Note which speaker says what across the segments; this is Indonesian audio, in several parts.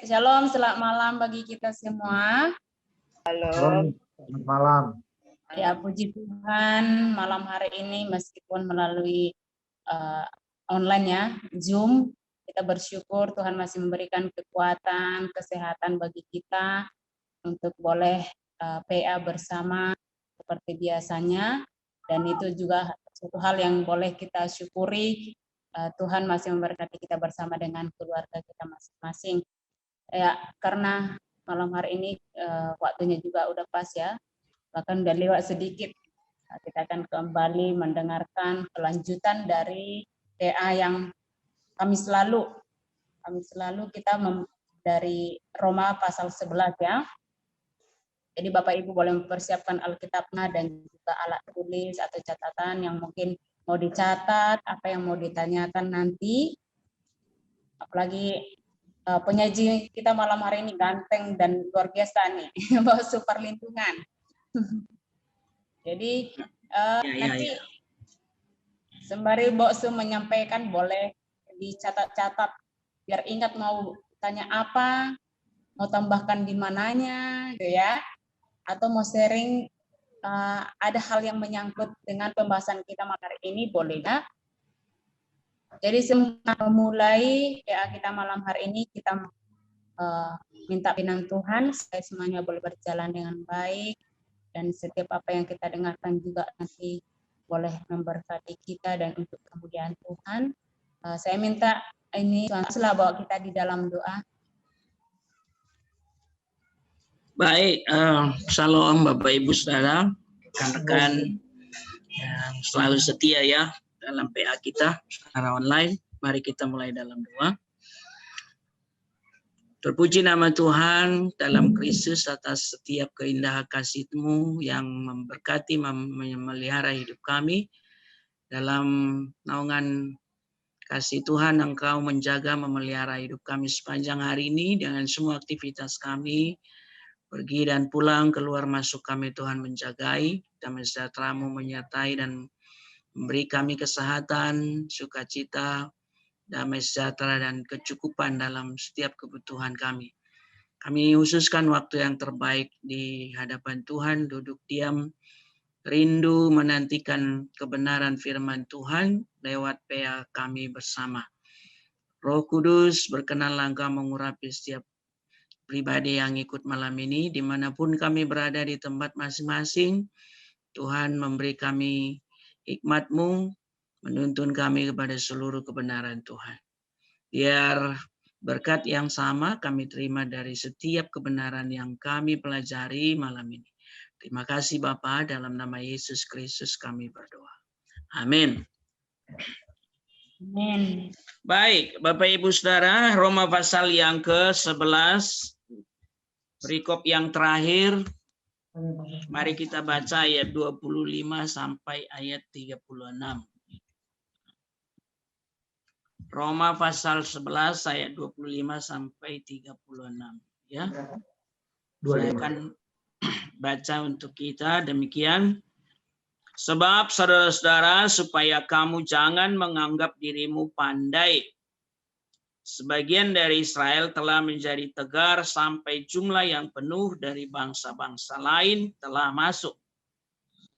Speaker 1: Shalom, selamat malam bagi kita semua.
Speaker 2: Halo.
Speaker 3: Selamat malam.
Speaker 1: Ya, puji Tuhan, malam hari ini meskipun melalui online ya, Zoom, kita bersyukur Tuhan masih memberikan kekuatan, kesehatan bagi kita untuk boleh PA bersama seperti biasanya, dan itu juga suatu hal yang boleh kita syukuri. Tuhan masih memberkati kita bersama dengan keluarga kita masing-masing. Ya, karena malam hari ini waktunya juga udah pas ya, bahkan udah lewat sedikit. Kita akan kembali mendengarkan kelanjutan dari PA yang Kamis lalu kita dari Roma pasal 11 ya. Jadi Bapak Ibu boleh mempersiapkan Alkitabnya dan juga alat tulis atau catatan yang mungkin mau dicatat, apa yang mau ditanyakan nanti. Apalagi penyaji kita malam hari ini ganteng dan luar biasa nih, bawa super lindungan. Jadi nanti sembari Boksu menyampaikan boleh dicatat-catat biar ingat mau tanya apa, mau tambahkan di mananya, gitu ya, atau mau sharing ada hal yang menyangkut dengan pembahasan kita malam hari ini, boleh ya. Jadi sebelum memulai PA kita malam hari ini, kita minta pimpinan Tuhan supaya semuanya boleh berjalan dengan baik, dan setiap apa yang kita dengarkan juga nanti boleh memberkati kita dan untuk kemuliaan Tuhan. Saya minta ini Tuhan bawa kita di dalam doa.
Speaker 2: Baik, Shalom Bapak Ibu Saudara, rekan-rekan yang selalu setia ya dalam PA kita secara online. Mari kita mulai dalam doa. Terpuji nama Tuhan dalam Kristus atas setiap keindahan kasih-Mu yang memberkati, memelihara hidup kami. Dalam naungan kasih Tuhan, Engkau menjaga, memelihara hidup kami sepanjang hari ini dengan semua aktivitas kami. Pergi dan pulang, keluar masuk kami Tuhan menjagai, damai sejahtera-Mu menyertai dan memberi kami kesehatan, sukacita, damai sejahtera dan kecukupan dalam setiap kebutuhan kami. Kami khususkan waktu yang terbaik di hadapan Tuhan, duduk diam, rindu menantikan kebenaran firman Tuhan lewat PA kami bersama. Roh Kudus berkenanlah Engkau mengurapi setiap pribadi yang ikut malam ini, dimanapun kami berada di tempat masing-masing. Tuhan memberi kami hikmat-Mu, menuntun kami kepada seluruh kebenaran Tuhan. Biar berkat yang sama kami terima dari setiap kebenaran yang kami pelajari malam ini. Terima kasih Bapa, dalam nama Yesus Kristus kami berdoa. Amin.
Speaker 1: Amin.
Speaker 2: Baik, Bapak Ibu Saudara, Roma pasal yang ke-11. Perikop yang terakhir, mari kita baca ayat 25 sampai ayat 36. Roma pasal 11 ayat 25 sampai 36. Ya. Saya akan baca untuk kita demikian. Sebab saudara-saudara, supaya kamu jangan menganggap dirimu pandai. Sebagian dari Israel telah menjadi tegar sampai jumlah yang penuh dari bangsa-bangsa lain telah masuk.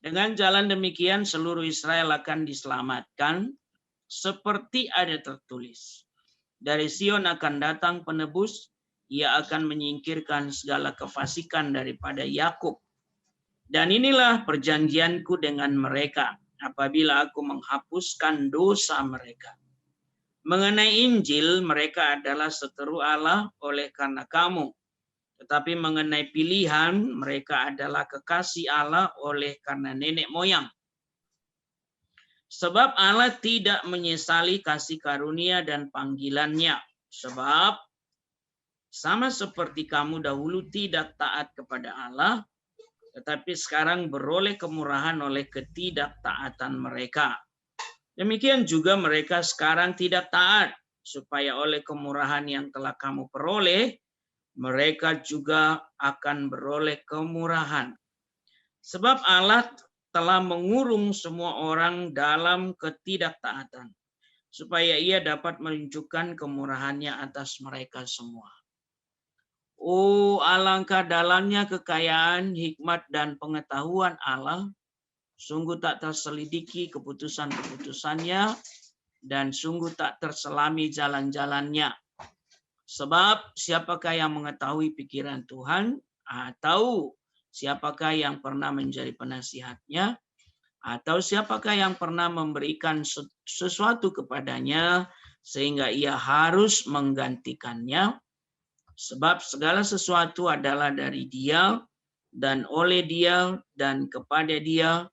Speaker 2: Dengan jalan demikian seluruh Israel akan diselamatkan, seperti ada tertulis. Dari Sion akan datang penebus, ia akan menyingkirkan segala kefasikan daripada Yakub. Dan inilah perjanjianku dengan mereka, apabila aku menghapuskan dosa mereka. Mengenai Injil, mereka adalah seteru Allah oleh karena kamu. Tetapi mengenai pilihan, mereka adalah kekasih Allah oleh karena nenek moyang. Sebab Allah tidak menyesali kasih karunia dan panggilannya. Sebab sama seperti kamu dahulu tidak taat kepada Allah, tetapi sekarang beroleh kemurahan oleh ketidaktaatan mereka. Demikian juga mereka sekarang tidak taat, supaya oleh kemurahan yang telah kamu peroleh, mereka juga akan beroleh kemurahan. Sebab Allah telah mengurung semua orang dalam ketidaktaatan, supaya ia dapat menunjukkan kemurahannya atas mereka semua. Oh, alangkah dalamnya kekayaan, hikmat, dan pengetahuan Allah. Sungguh tak terselidiki keputusan-keputusannya, dan sungguh tak terselami jalan-jalannya. Sebab siapakah yang mengetahui pikiran Tuhan, atau siapakah yang pernah menjadi penasihatnya, atau siapakah yang pernah memberikan sesuatu kepadanya sehingga ia harus menggantikannya? Sebab segala sesuatu adalah dari Dia, dan oleh Dia, dan kepada Dia.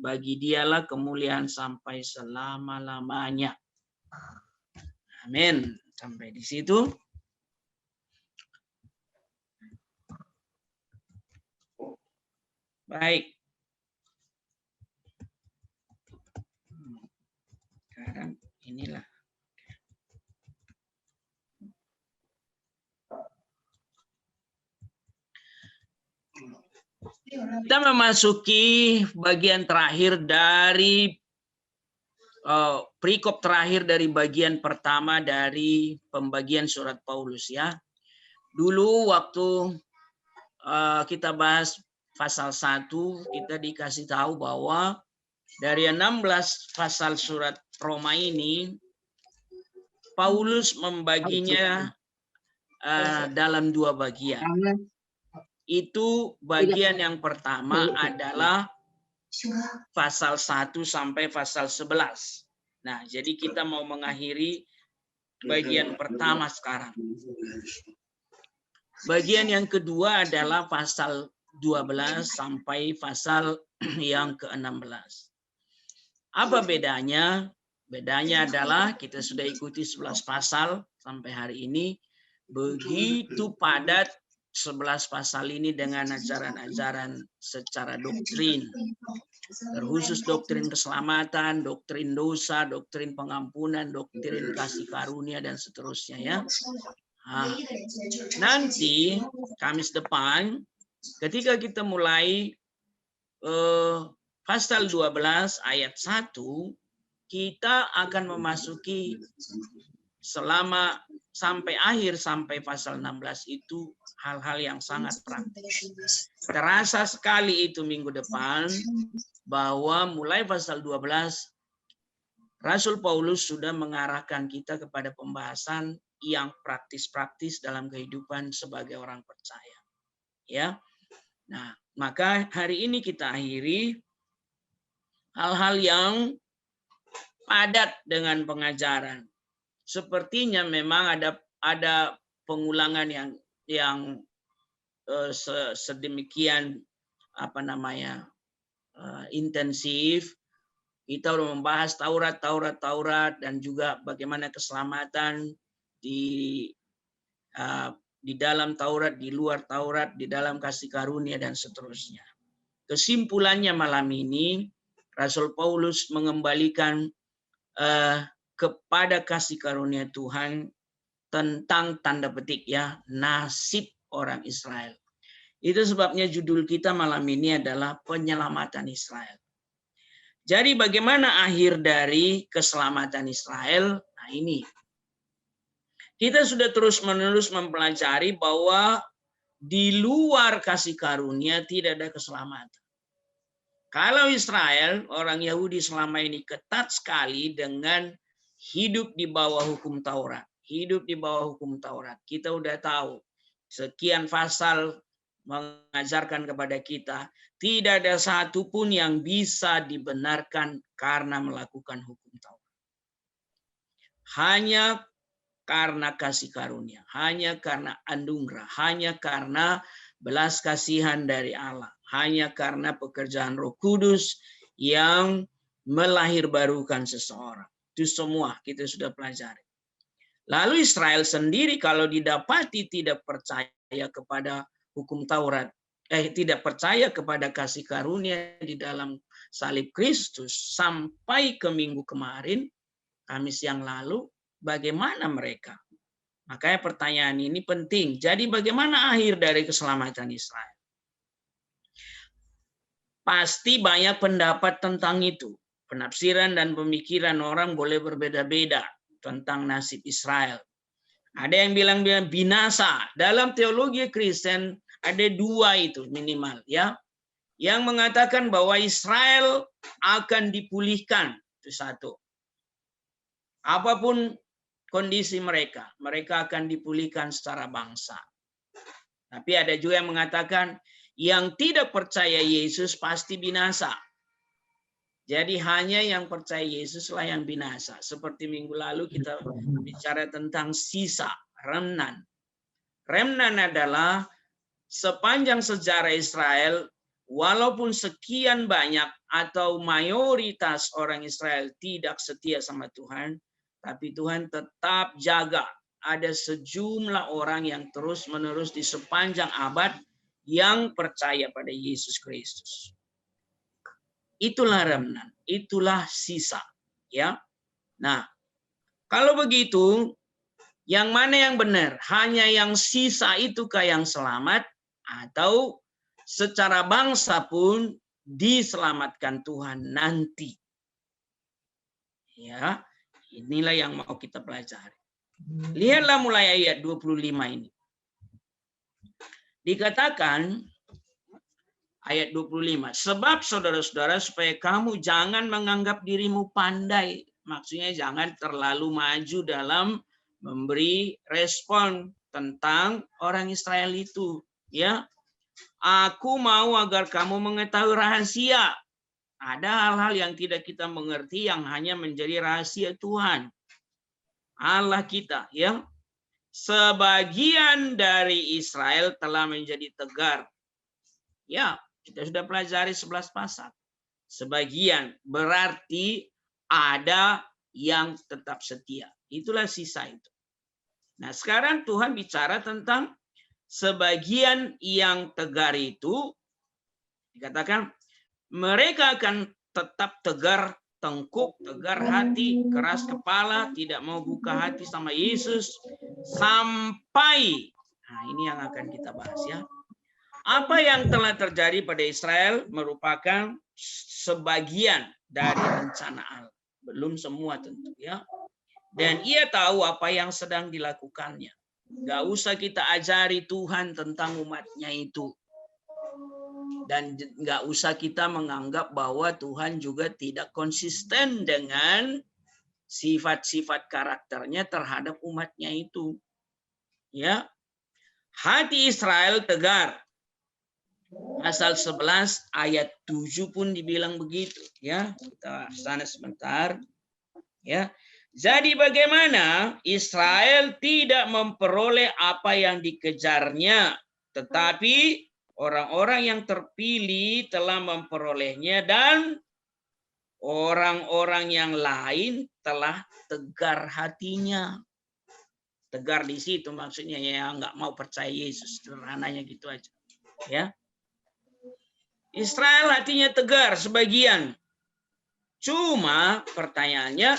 Speaker 2: Bagi Dialah kemuliaan sampai selama-lamanya. Amin. Sampai di situ. Baik. Sekarang inilah. Kita memasuki bagian terakhir dari perikop terakhir dari bagian pertama dari pembagian surat Paulus ya. Dulu waktu kita bahas pasal 1, kita dikasih tahu bahwa dari 16 pasal surat Roma ini, Paulus membaginya dalam 2 bagian. Itu bagian yang pertama adalah pasal 1 sampai pasal 11. Nah, jadi kita mau mengakhiri bagian pertama sekarang. Bagian yang kedua adalah pasal 12 sampai pasal yang ke-16. Apa bedanya? Bedanya adalah kita sudah ikuti 11 pasal sampai hari ini. Begitu padat 11 pasal ini dengan ajaran-ajaran secara doktrin. Terkhusus doktrin keselamatan, doktrin dosa, doktrin pengampunan, doktrin kasih karunia, dan seterusnya ya. Nah, nanti Kamis depan ketika kita mulai pasal 12 ayat 1, kita akan memasuki selama sampai akhir sampai pasal 16 itu hal-hal yang sangat praktis. Terasa sekali itu minggu depan bahwa mulai pasal 12 Rasul Paulus sudah mengarahkan kita kepada pembahasan yang praktis-praktis dalam kehidupan sebagai orang percaya. Ya. Nah, maka hari ini kita akhiri hal-hal yang padat dengan pengajaran. Sepertinya memang ada pengulangan yang sedemikian intensif. Kita sudah membahas Taurat dan juga bagaimana keselamatan di dalam Taurat, di luar Taurat, di dalam kasih karunia dan seterusnya. Kesimpulannya malam ini Rasul Paulus mengembalikan kepada kasih karunia Tuhan tentang tanda petik ya nasib orang Israel. Itu sebabnya judul kita malam ini adalah penyelamatan Israel. Jadi bagaimana akhir dari keselamatan Israel? Nah ini. Kita sudah terus-menerus mempelajari bahwa di luar kasih karunia tidak ada keselamatan. Kalau Israel, orang Yahudi selama ini ketat sekali dengan hidup di bawah hukum Taurat. Hidup di bawah hukum Taurat. Kita udah tahu sekian pasal mengajarkan kepada kita tidak ada satupun yang bisa dibenarkan karena melakukan hukum Taurat. Hanya karena kasih karunia, hanya karena anugerah, hanya karena belas kasihan dari Allah, hanya karena pekerjaan Roh Kudus yang melahirbarukan seseorang. Itu semua kita sudah pelajari. Lalu Israel sendiri kalau didapati tidak percaya kepada hukum Taurat, tidak percaya kepada kasih karunia di dalam salib Kristus sampai ke minggu kemarin, Kamis yang lalu, bagaimana mereka? Makanya pertanyaan ini penting. Jadi bagaimana akhir dari keselamatan Israel? Pasti banyak pendapat tentang itu. Penafsiran dan pemikiran orang boleh berbeda-beda tentang nasib Israel. Ada yang bilang binasa. Dalam teologi Kristen ada dua itu minimal, ya. Yang mengatakan bahwa Israel akan dipulihkan, itu satu. Apapun kondisi mereka akan dipulihkan secara bangsa. Tapi ada juga yang mengatakan yang tidak percaya Yesus pasti binasa. Jadi hanya yang percaya Yesuslah yang binasa. Seperti minggu lalu kita bicara tentang sisa, remnant. Remnant adalah sepanjang sejarah Israel, walaupun sekian banyak atau mayoritas orang Israel tidak setia sama Tuhan, tapi Tuhan tetap jaga. Ada sejumlah orang yang terus-menerus di sepanjang abad yang percaya pada Yesus Kristus. Itulah remnant, itulah sisa, ya. Nah, kalau begitu, yang mana yang benar? Hanya yang sisa itukah yang selamat, atau secara bangsa pun diselamatkan Tuhan nanti? Ya, inilah yang mau kita pelajari. Lihatlah mulai ayat 25 ini. Dikatakan ayat 25, sebab saudara-saudara supaya kamu jangan menganggap dirimu pandai. Maksudnya jangan terlalu maju dalam memberi respon tentang orang Israel itu, ya. Aku mau agar kamu mengetahui rahasia. Ada hal-hal yang tidak kita mengerti yang hanya menjadi rahasia Tuhan, Allah kita, ya. Sebagian dari Israel telah menjadi tegar. Ya, kita sudah pelajari 11 pasal. Sebagian berarti ada yang tetap setia. Itulah sisa itu. Nah, sekarang Tuhan bicara tentang sebagian yang tegar itu. Dikatakan mereka akan tetap tegar, tengkuk, tegar hati, keras kepala, tidak mau buka hati sama Yesus sampai. Nah, ini yang akan kita bahas, ya. Apa yang telah terjadi pada Israel merupakan sebagian dari rencana Allah. Belum semua tentu, ya. Dan ia tahu apa yang sedang dilakukannya. Gak usah kita ajari Tuhan tentang umatnya itu. Dan gak usah kita menganggap bahwa Tuhan juga tidak konsisten dengan sifat-sifat karakternya terhadap umatnya itu. Ya. Hati Israel tegar. Pasal 11 ayat 7 pun dibilang begitu, ya. Kita sana sebentar, ya. Jadi bagaimana Israel tidak memperoleh apa yang dikejarnya, tetapi orang-orang yang terpilih telah memperolehnya dan orang-orang yang lain telah tegar hatinya. Tegar di situ maksudnya ya nggak mau percaya Yesus, sederhananya gitu aja, ya. Israel hatinya tegar sebagian. Cuma pertanyaannya,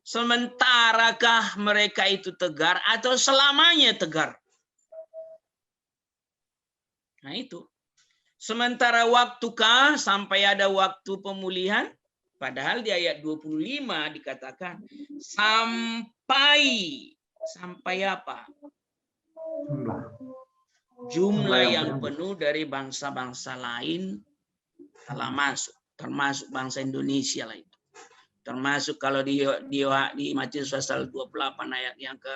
Speaker 2: sementarakah mereka itu tegar atau selamanya tegar? Nah itu. Sementara waktukah sampai ada waktu pemulihan? Padahal di ayat 25 dikatakan sampai apa? Jumlah yang penuh dari bangsa-bangsa lain telah masuk, termasuk bangsa Indonesia lah itu. Termasuk kalau di Matius pasal 28 ayat yang ke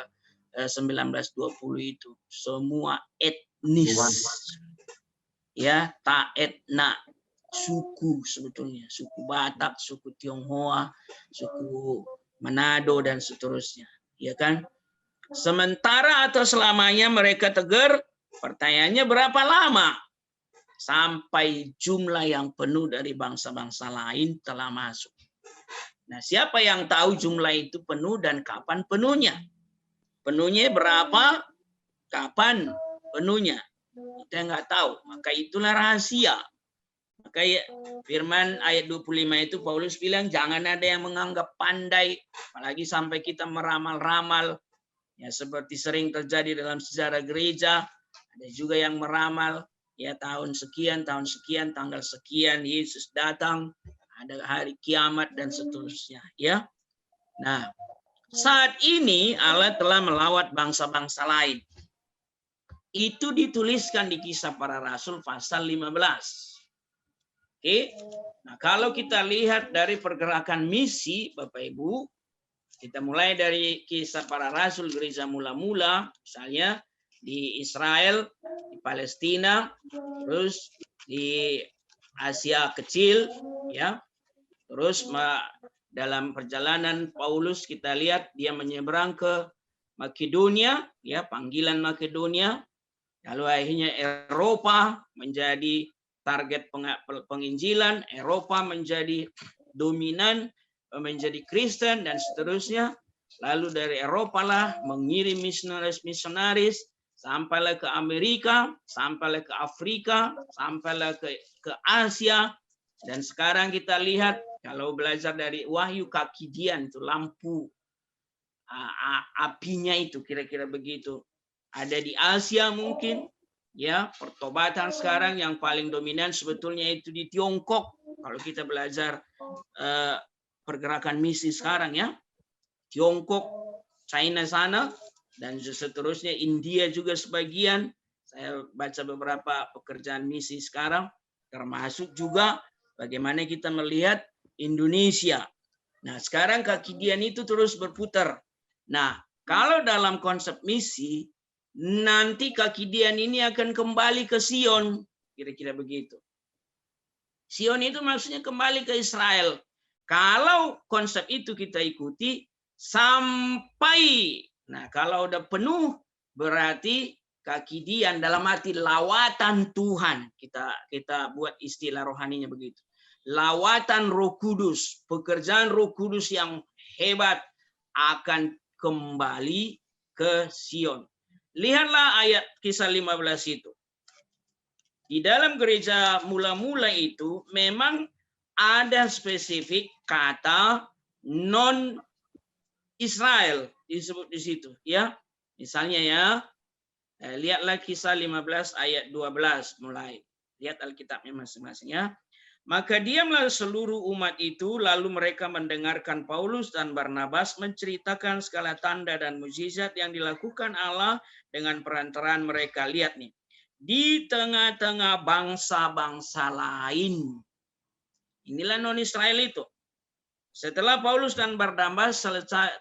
Speaker 2: 19-20 itu semua etnis, ya, ta etna, suku sebetulnya, suku Batak, suku Tionghoa, suku Manado dan seterusnya, ya kan? Sementara atau selamanya mereka tegar. Pertanyaannya berapa lama sampai jumlah yang penuh dari bangsa-bangsa lain telah masuk? Nah, siapa yang tahu jumlah itu penuh dan kapan penuhnya? Penuhnya berapa? Kapan penuhnya? Kita nggak tahu. Maka itulah rahasia. Maka firman ayat 25 itu Paulus bilang jangan ada yang menganggap pandai, apalagi sampai kita meramal-ramal. Ya, seperti sering terjadi dalam sejarah gereja. Ada juga yang meramal, ya tahun sekian, tanggal sekian Yesus datang, ada hari kiamat dan seterusnya, ya. Nah, Saat ini Allah telah melawat bangsa-bangsa lain. Itu dituliskan di Kisah Para Rasul pasal 15. Oke. Nah, kalau kita lihat dari pergerakan misi, Bapak Ibu, kita mulai dari Kisah Para Rasul gereja mula-mula, misalnya di Israel, di Palestina, terus di Asia Kecil, ya. Terus dalam perjalanan Paulus kita lihat dia menyeberang ke Makedonia, ya, panggilan Makedonia. Lalu akhirnya Eropa menjadi target penginjilan, Eropa menjadi dominan, menjadi Kristen dan seterusnya. Lalu dari Eropa lah mengirim misionaris sampailah ke Amerika, sampailah ke Afrika, sampailah ke Asia. Dan sekarang kita lihat kalau belajar dari Wahyu kaki Dian itu lampu apinya itu kira-kira begitu. Ada di Asia mungkin, ya, pertobatan sekarang yang paling dominan sebetulnya itu di Tiongkok. Kalau kita belajar pergerakan misi sekarang, ya, Tiongkok, China sana, dan seterusnya India juga sebagian. Saya baca beberapa pekerjaan misi sekarang, termasuk juga bagaimana kita melihat Indonesia. Nah, sekarang kaki Dian itu terus berputar. Nah, kalau dalam konsep misi, nanti kaki Dian ini akan kembali ke Sion, kira-kira begitu. Sion itu maksudnya kembali ke Israel. Kalau konsep itu kita ikuti sampai, nah kalau udah penuh berarti kaki Dian dalam arti lawatan Tuhan. Kita buat istilah rohaninya begitu. Lawatan Roh Kudus, pekerjaan Roh Kudus yang hebat akan kembali ke Sion. Lihatlah ayat Kisah 15 itu. Di dalam gereja mula-mula itu memang ada spesifik kata non Israel disebut di situ, ya. Misalnya, ya, lihatlah Kisah 15 ayat 12 mulai. Lihat Alkitabnya masing-masing, ya. Maka diamlah seluruh umat itu, lalu mereka mendengarkan Paulus dan Barnabas menceritakan segala tanda dan mukjizat yang dilakukan Allah dengan perantaraan mereka. Lihat nih, di tengah-tengah bangsa-bangsa lain. Inilah non-Israel itu. Setelah Paulus dan Barnabas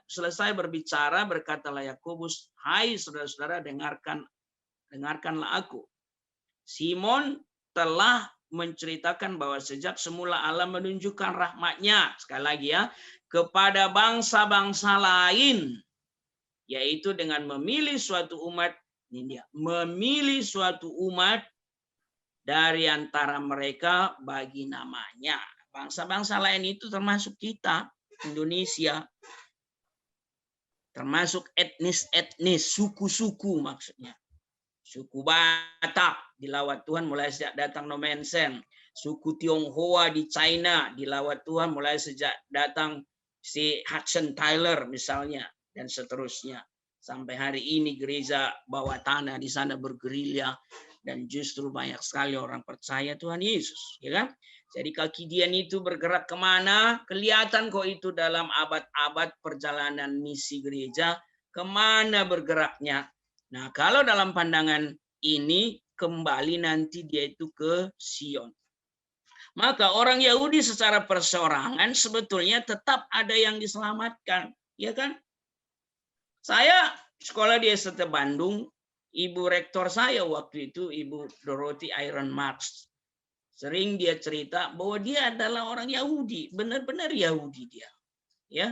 Speaker 2: selesai berbicara, berkatalah Yakobus, hai saudara-saudara, dengarkanlah aku. Simon telah menceritakan bahwa sejak semula Allah menunjukkan rahmat-Nya, sekali lagi, ya, kepada bangsa-bangsa lain, yaitu dengan memilih suatu umat, ini dia, memilih suatu umat dari antara mereka bagi namanya. Bangsa-bangsa lain itu termasuk kita, Indonesia, termasuk etnis-etnis, suku-suku maksudnya. Suku Batak dilawat Tuhan mulai sejak datang Nomensen. Suku Tionghoa di China dilawat Tuhan mulai sejak datang si Hudson Taylor misalnya, dan seterusnya. Sampai hari ini gereja bawah tanah di sana bergerilya dan justru banyak sekali orang percaya Tuhan Yesus, ya kan? Jadi kaki Dian itu bergerak kemana? Kelihatan kok itu dalam abad-abad perjalanan misi gereja, kemana bergeraknya. Nah, kalau dalam pandangan ini kembali nanti dia itu ke Sion. Maka orang Yahudi secara perseorangan sebetulnya tetap ada yang diselamatkan, ya kan? Saya sekolah di ST Bandung, ibu rektor saya waktu itu Ibu Dorothy Iron Marks. Sering dia cerita bahwa dia adalah orang Yahudi, benar-benar Yahudi dia, ya.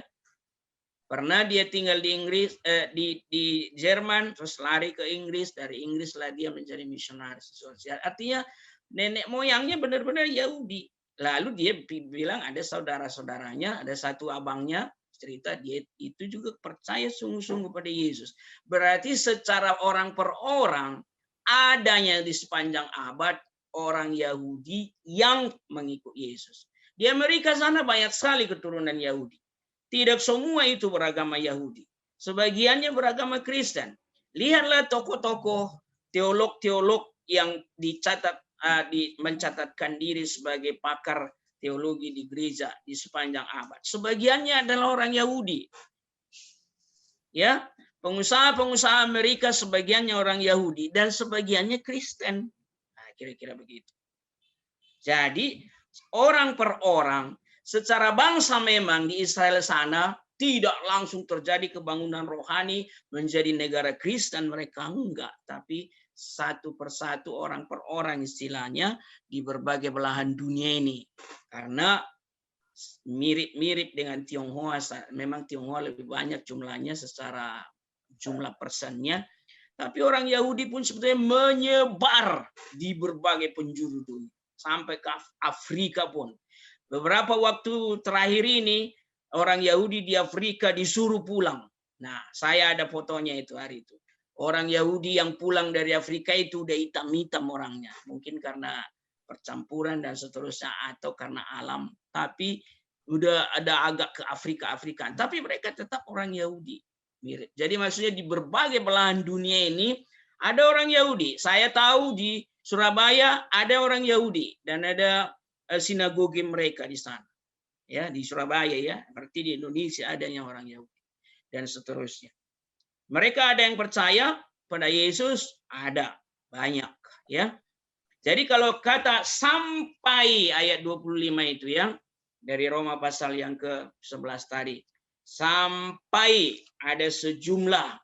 Speaker 2: Pernah dia tinggal di Inggris, di Jerman, terus lari ke Inggris, dari Inggris lah dia menjadi misionaris sosial. Artinya nenek moyangnya benar-benar Yahudi. Lalu dia bilang ada saudara-saudaranya, ada satu abangnya cerita dia itu juga percaya sungguh-sungguh pada Yesus. Berarti secara orang per orang adanya di sepanjang abad orang Yahudi yang mengikut Yesus. Di Amerika sana banyak sekali keturunan Yahudi. Tidak semua itu beragama Yahudi. Sebagiannya beragama Kristen. Lihatlah tokoh-tokoh teolog-teolog yang mencatatkan diri sebagai pakar teologi di gereja di sepanjang abad. Sebagiannya adalah orang Yahudi. Ya, pengusaha-pengusaha Amerika sebagiannya orang Yahudi dan sebagiannya Kristen. Nah, kira-kira begitu. Jadi orang per orang secara bangsa memang di Israel sana tidak langsung terjadi kebangunan rohani menjadi negara Kristen, mereka enggak, tapi satu persatu orang per orang istilahnya di berbagai belahan dunia ini. Karena mirip-mirip dengan Tionghoa, memang Tionghoa lebih banyak jumlahnya secara jumlah persennya, tapi orang Yahudi pun sebetulnya menyebar di berbagai penjuru dunia sampai ke Afrika pun. Beberapa waktu terakhir ini orang Yahudi di Afrika disuruh pulang. Nah, saya ada fotonya itu hari itu. Orang Yahudi yang pulang dari Afrika itu udah hitam-hitam orangnya, mungkin karena percampuran dan seterusnya atau karena alam, tapi udah ada agak ke Afrika-Afrikaan, tapi mereka tetap orang Yahudi. Mirip. Jadi maksudnya di berbagai belahan dunia ini ada orang Yahudi. Saya tahu di Surabaya ada orang Yahudi dan ada sinagoge mereka di sana. Ya, di Surabaya ya, berarti di Indonesia adanya orang Yahudi dan seterusnya. Mereka ada yang percaya pada Yesus, ada banyak ya. Jadi kalau kata sampai ayat 25 itu ya, dari Roma pasal yang ke-11 tadi, sampai ada sejumlah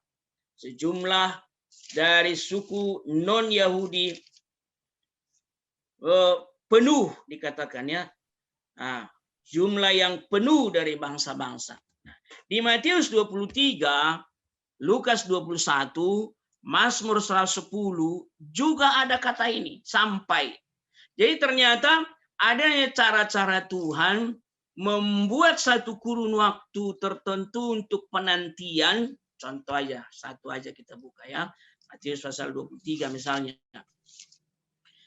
Speaker 2: dari suku non-Yahudi penuh dikatakan ya, jumlah yang penuh dari bangsa-bangsa. Di Matius 23, Lukas 21, Mazmur 110 juga ada kata ini, sampai. Jadi ternyata adanya cara-cara Tuhan membuat satu kurun waktu tertentu untuk penantian. Contoh aja, satu aja kita buka ya. Matius pasal 23 misalnya.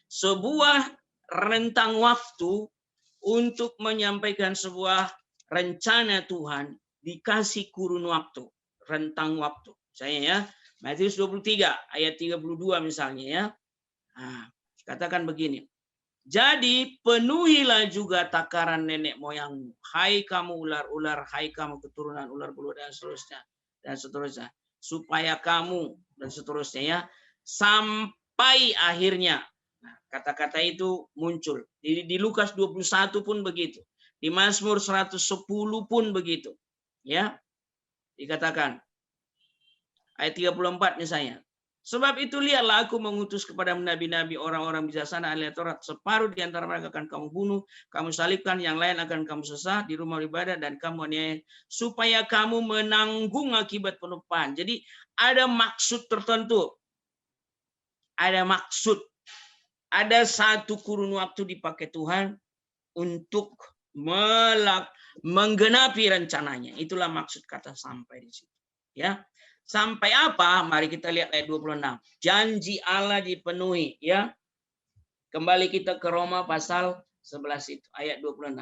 Speaker 2: Sebuah rentang waktu untuk menyampaikan sebuah rencana Tuhan dikasih kurun waktu, rentang waktu. Saya ya, Matius 23 ayat 32 misalnya ya. Nah, katakan begini. Jadi penuhilah juga takaran nenek moyangmu. Hai kamu ular-ular, hai kamu keturunan ular bulu dan seterusnya. Dan seterusnya. Supaya kamu dan seterusnya ya. Sampai akhirnya. Nah, kata-kata itu muncul. Di Lukas 21 pun begitu. Di Mazmur 110 pun begitu. Ya. Dikatakan. Ayat 34 misalnya. Sebab itu lihatlah aku mengutus kepada nabi-nabi orang-orang bijaksana ahli Taurat. Separuh di antara mereka akan kamu bunuh, kamu salibkan, yang lain akan kamu sesah di rumah ibadah dan kamu aniaya supaya kamu menanggung akibat penumpahan. Jadi ada maksud tertentu. Ada maksud. Ada satu kurun waktu dipakai Tuhan untuk menggenapi rencananya. Itulah maksud kata sampai di situ. Ya. Sampai apa? Mari kita lihat ayat 26. Janji Allah dipenuhi, ya. Kembali kita ke Roma pasal 11 itu, ayat 26.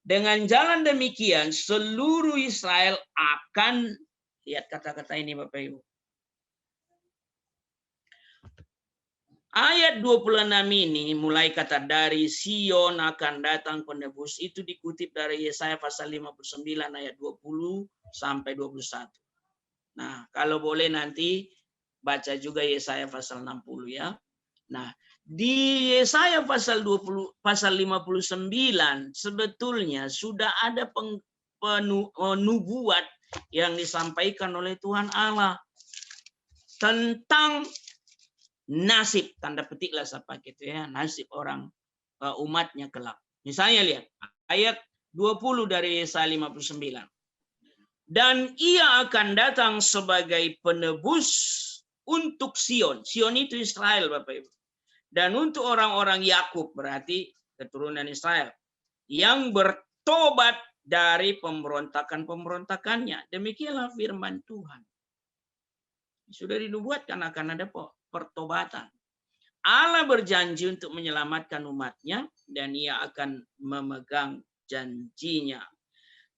Speaker 2: Dengan jalan demikian seluruh Israel akan, lihat kata-kata ini Bapak Ibu. Ayat 26 ini mulai kata dari Sion akan datang penebus, itu dikutip dari Yesaya pasal 59 ayat 20 sampai 21. Nah, kalau boleh nanti baca juga Yesaya pasal 60 ya. Nah, di Yesaya pasal 59 sebetulnya sudah ada nubuat yang disampaikan oleh Tuhan Allah tentang nasib, tanda petik lah apa gitu ya, nasib orang umatnya kelak. Misalnya lihat ayat 20 dari Yesaya 59. Dan ia akan datang sebagai penebus untuk Sion. Sion itu Israel, Bapak Ibu. Dan untuk orang-orang Yakub, berarti keturunan Israel, yang bertobat dari pemberontakan-pemberontakannya. Demikianlah firman Tuhan. Sudah dinubuatkan akan ada pertobatan. Allah berjanji untuk menyelamatkan umatnya, dan ia akan memegang janjinya.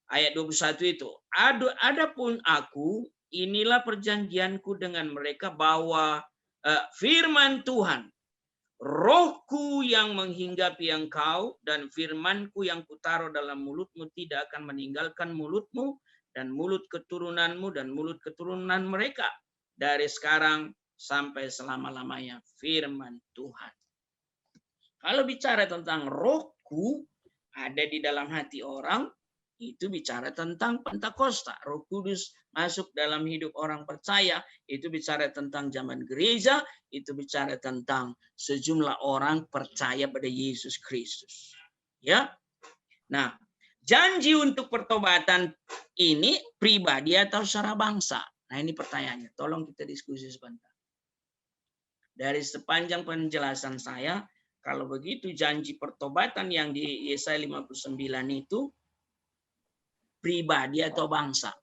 Speaker 2: Ayat 21 itu, adapun aku, inilah perjanjianku dengan mereka bahwa firman Tuhan, rohku yang menghinggapi engkau dan firmanku yang kutaruh dalam mulutmu tidak akan meninggalkan mulutmu dan mulut keturunanmu dan mulut keturunan mereka dari sekarang sampai selama-lamanya, firman Tuhan. Kalau bicara tentang rohku ada di dalam hati orang, itu bicara tentang Pentakosta. Roh Kudus masuk dalam hidup orang percaya, itu bicara tentang zaman gereja, itu bicara tentang sejumlah orang percaya pada Yesus Kristus. Ya. Nah, janji untuk pertobatan ini pribadi atau secara bangsa? Nah, ini pertanyaannya. Tolong kita diskusi sebentar. Dari sepanjang penjelasan saya, kalau begitu janji pertobatan yang di Yesaya 59 itu pribadi atau bangsa?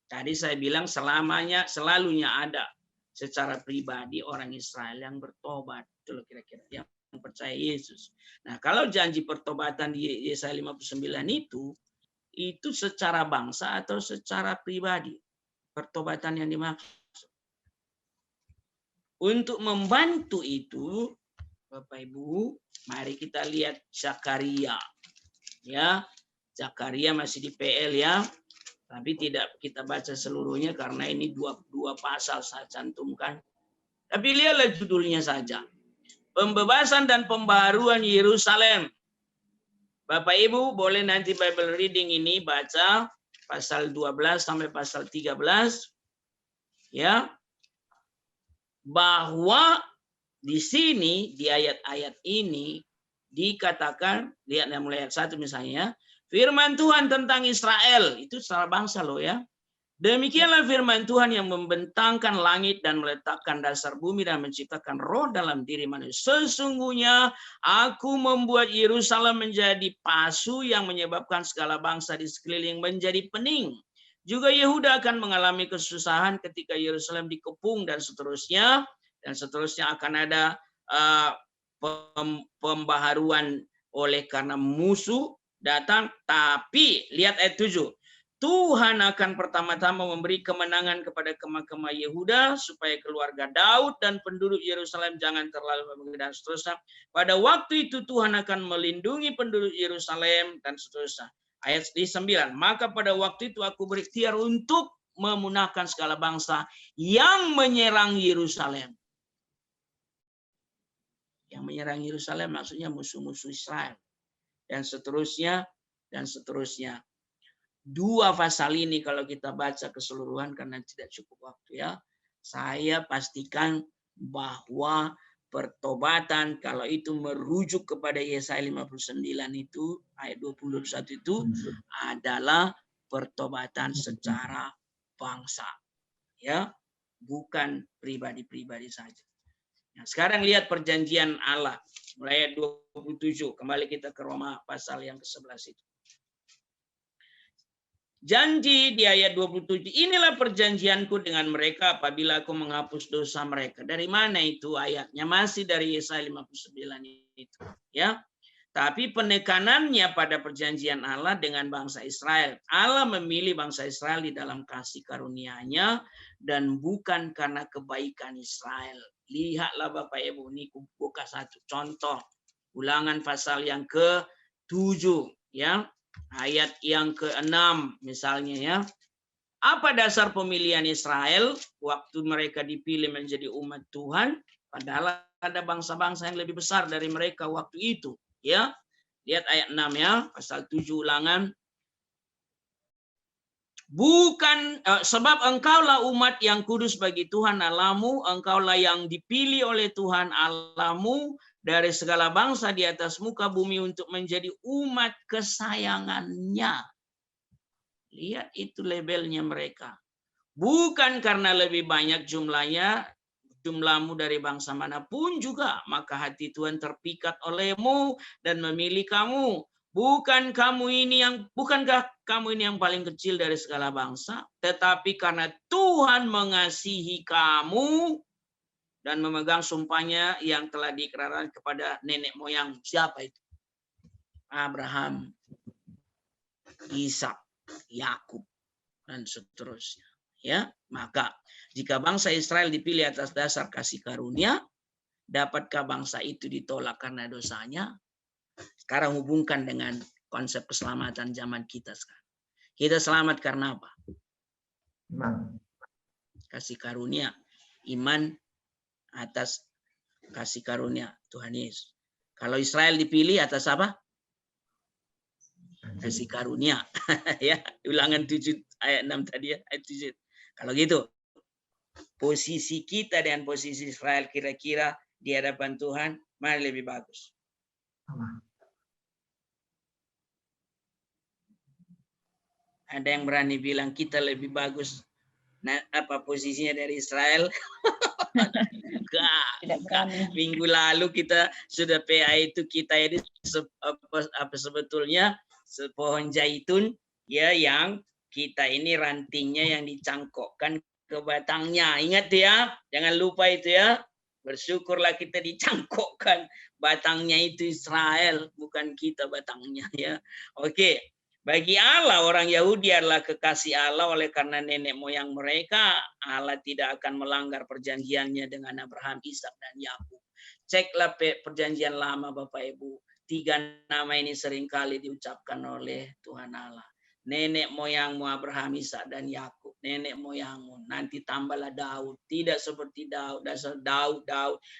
Speaker 2: Tadi saya bilang selalunya ada secara pribadi orang Israel yang bertobat. Itu kira-kira yang percaya Yesus. Nah, kalau janji pertobatan di Yesaya 59 itu secara bangsa atau secara pribadi? Pertobatan yang dimaksud. Untuk membantu itu, Bapak Ibu, mari kita lihat Zakaria. Ya, Zakaria masih di PL ya, tapi tidak kita baca seluruhnya karena ini dua pasal saya cantumkan. Tapi lihatlah judulnya saja. Pembebasan dan pembaharuan Yerusalem. Bapak Ibu boleh nanti Bible reading ini baca pasal 12 sampai pasal 13. Ya. Bahwa di sini di ayat-ayat ini dikatakan, lihat yang mulai ayat 1 misalnya, firman Tuhan tentang Israel, itu secara bangsa loh ya. Demikianlah firman Tuhan yang membentangkan langit dan meletakkan dasar bumi dan menciptakan roh dalam diri manusia. Sesungguhnya aku membuat Yerusalem menjadi pasu yang menyebabkan segala bangsa di sekeliling menjadi pening. Juga Yehuda akan mengalami kesusahan ketika Yerusalem dikepung dan seterusnya. Dan seterusnya akan ada pembaharuan oleh karena musuh datang. Tapi lihat ayat 7. Tuhan akan pertama-tama memberi kemenangan kepada kemah-kemah Yehuda supaya keluarga Daud dan penduduk Yerusalem jangan terlalu dan seterusnya. Pada waktu itu Tuhan akan melindungi penduduk Yerusalem dan seterusnya. Ayat 9. Maka pada waktu itu aku berikhtiar untuk memunahkan segala bangsa yang menyerang Yerusalem. Yang menyerang Yerusalem maksudnya musuh-musuh Israel. Dan seterusnya, dan seterusnya. Dua pasal ini kalau kita baca keseluruhan karena tidak cukup waktu ya. Saya pastikan bahwa pertobatan kalau itu merujuk kepada Yesaya 59 itu, ayat 21 itu adalah pertobatan secara bangsa. Ya, bukan pribadi-pribadi saja. Nah, sekarang lihat perjanjian Allah mulai ayat 27. Kembali kita ke Roma pasal yang ke-11 itu. Janji di ayat 27, inilah perjanjianku dengan mereka apabila aku menghapus dosa mereka. Dari mana itu ayatnya? Masih dari Yesaya 59 itu, ya. Tapi penekanannya pada perjanjian Allah dengan bangsa Israel. Allah memilih bangsa Israel di dalam kasih karunia-Nya dan bukan karena kebaikan Israel. Lihatlah Bapak Ibu, ini buka satu contoh. Ulangan pasal yang ke-7, ya. Ayat yang ke-6 misalnya ya. Apa dasar pemilihan Israel waktu mereka dipilih menjadi umat Tuhan? Padahal ada bangsa-bangsa yang lebih besar dari mereka waktu itu. Ya, lihat ayat 6 ya, pasal 7 ulangan. Bukan sebab engkaulah umat yang kudus bagi Tuhan Allahmu, engkaulah yang dipilih oleh Tuhan Allahmu dari segala bangsa di atas muka bumi untuk menjadi umat kesayangannya. Lihat itu labelnya mereka. Bukan karena lebih banyak jumlahmu dari bangsa manapun juga, maka hati Tuhan terpikat olehmu dan memilih kamu. Bukankah kamu ini yang paling kecil dari segala bangsa, tetapi karena Tuhan mengasihi kamu dan memegang sumpahnya yang telah diikrarkan kepada nenek moyang. Siapa itu? Abraham, Ishak, Yakub, dan seterusnya. Ya, maka jika bangsa Israel dipilih atas dasar kasih karunia, dapatkah bangsa itu ditolak karena dosanya? Sekarang hubungkan dengan konsep keselamatan zaman kita sekarang. Kita selamat karena apa?
Speaker 3: Iman.
Speaker 2: Kasih karunia, iman atas kasih karunia Tuhan Yesus. Kalau Israel dipilih atas apa? Kasih karunia. Ya, Ulangan 7 ayat 6 tadi ya, ayat 7. Kalau gitu, posisi kita dan posisi Israel kira-kira di hadapan Tuhan mana lebih bagus? Ada yang berani bilang kita lebih bagus, nah, apa posisinya dari Israel?
Speaker 1: Tidak berani.
Speaker 2: Minggu lalu kita sudah PA itu, kita ini apa sebetulnya pohon zaitun ya, yang kita ini rantingnya yang dicangkokkan ke batangnya. Ingat ya, jangan lupa itu ya. Bersyukurlah kita dicangkokkan batangnya itu Israel, bukan kita batangnya ya. Oke. Bagi Allah, orang Yahudi adalah kekasih Allah, oleh karena nenek moyang mereka, Allah tidak akan melanggar perjanjiannya dengan Abraham, Ishak, dan Yakub. Ceklah perjanjian lama Bapak Ibu. 3 nama ini seringkali diucapkan oleh Tuhan Allah. Nenek moyangmu Abraham, Ishak, dan Yakub. Nenek moyangmu. Nanti tambahlah Daud. Tidak seperti Daud. Dasar Daud,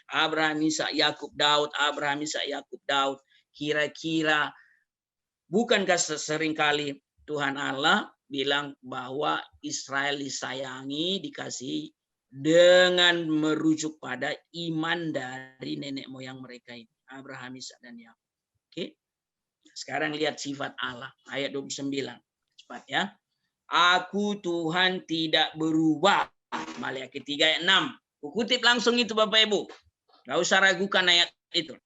Speaker 2: Abraham, Ishak, Yakub, Daud. Abraham, Ishak, Yakub, Daud. Kira-kira bukankah seringkali Tuhan Allah bilang bahwa Israel disayangi, dikasihi dengan merujuk pada iman dari nenek moyang mereka ini, Abraham, Ishak, dan Yakub. Oke. Sekarang lihat sifat Allah, ayat 29. Cepat ya. Aku Tuhan tidak berubah. Maliaki 3 ayat 6. Kukutip langsung itu Bapak Ibu. Gak usah ragukan ayat itu.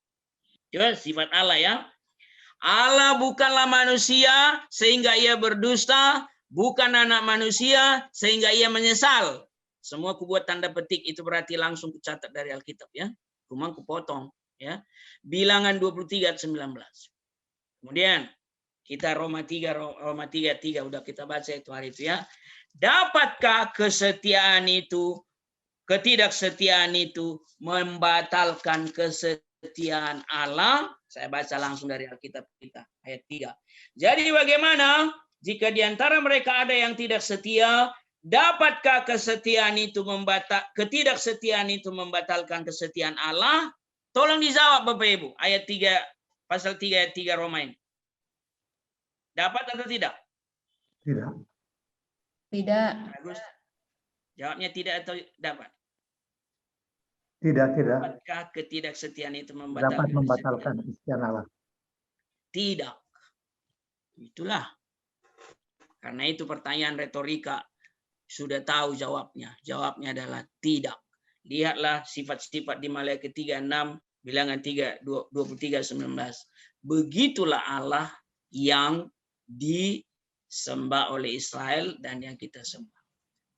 Speaker 2: Coba sifat Allah ya. Allah bukanlah manusia sehingga ia berdusta, bukan anak manusia sehingga ia menyesal. Semua kubuat tanda petik, itu berarti langsung kucatat dari Alkitab ya. Cuma kupotong ya. Bilangan 23 ayat 19. Kemudian kita Roma 3 udah kita baca itu hari itu ya. Dapatkah ketidaksetiaan itu membatalkan kesetiaan Allah? Saya baca langsung dari Alkitab kita, ayat 3. Jadi bagaimana jika di antara mereka ada yang tidak setia, dapatkah ketidaksetiaan itu membatalkan kesetiaan Allah? Tolong dijawab Bapak Ibu, ayat 3, pasal 3 ayat 3 Roma ini. Dapat atau tidak?
Speaker 3: Tidak.
Speaker 1: Tidak.
Speaker 2: Bagus. Jawabnya tidak atau dapat?
Speaker 3: Tidak.
Speaker 2: Dapatkah ketidaksetiaan itu
Speaker 3: Dapat membatalkan kesetiaan Allah?
Speaker 2: Tidak. Itulah. Karena itu pertanyaan retorika. Sudah tahu jawabnya. Jawabnya adalah tidak. Lihatlah sifat-sifat di Maliaki 3:6, bilangan 3, 23, 19. Begitulah Allah yang disembah oleh Israel dan yang kita sembah.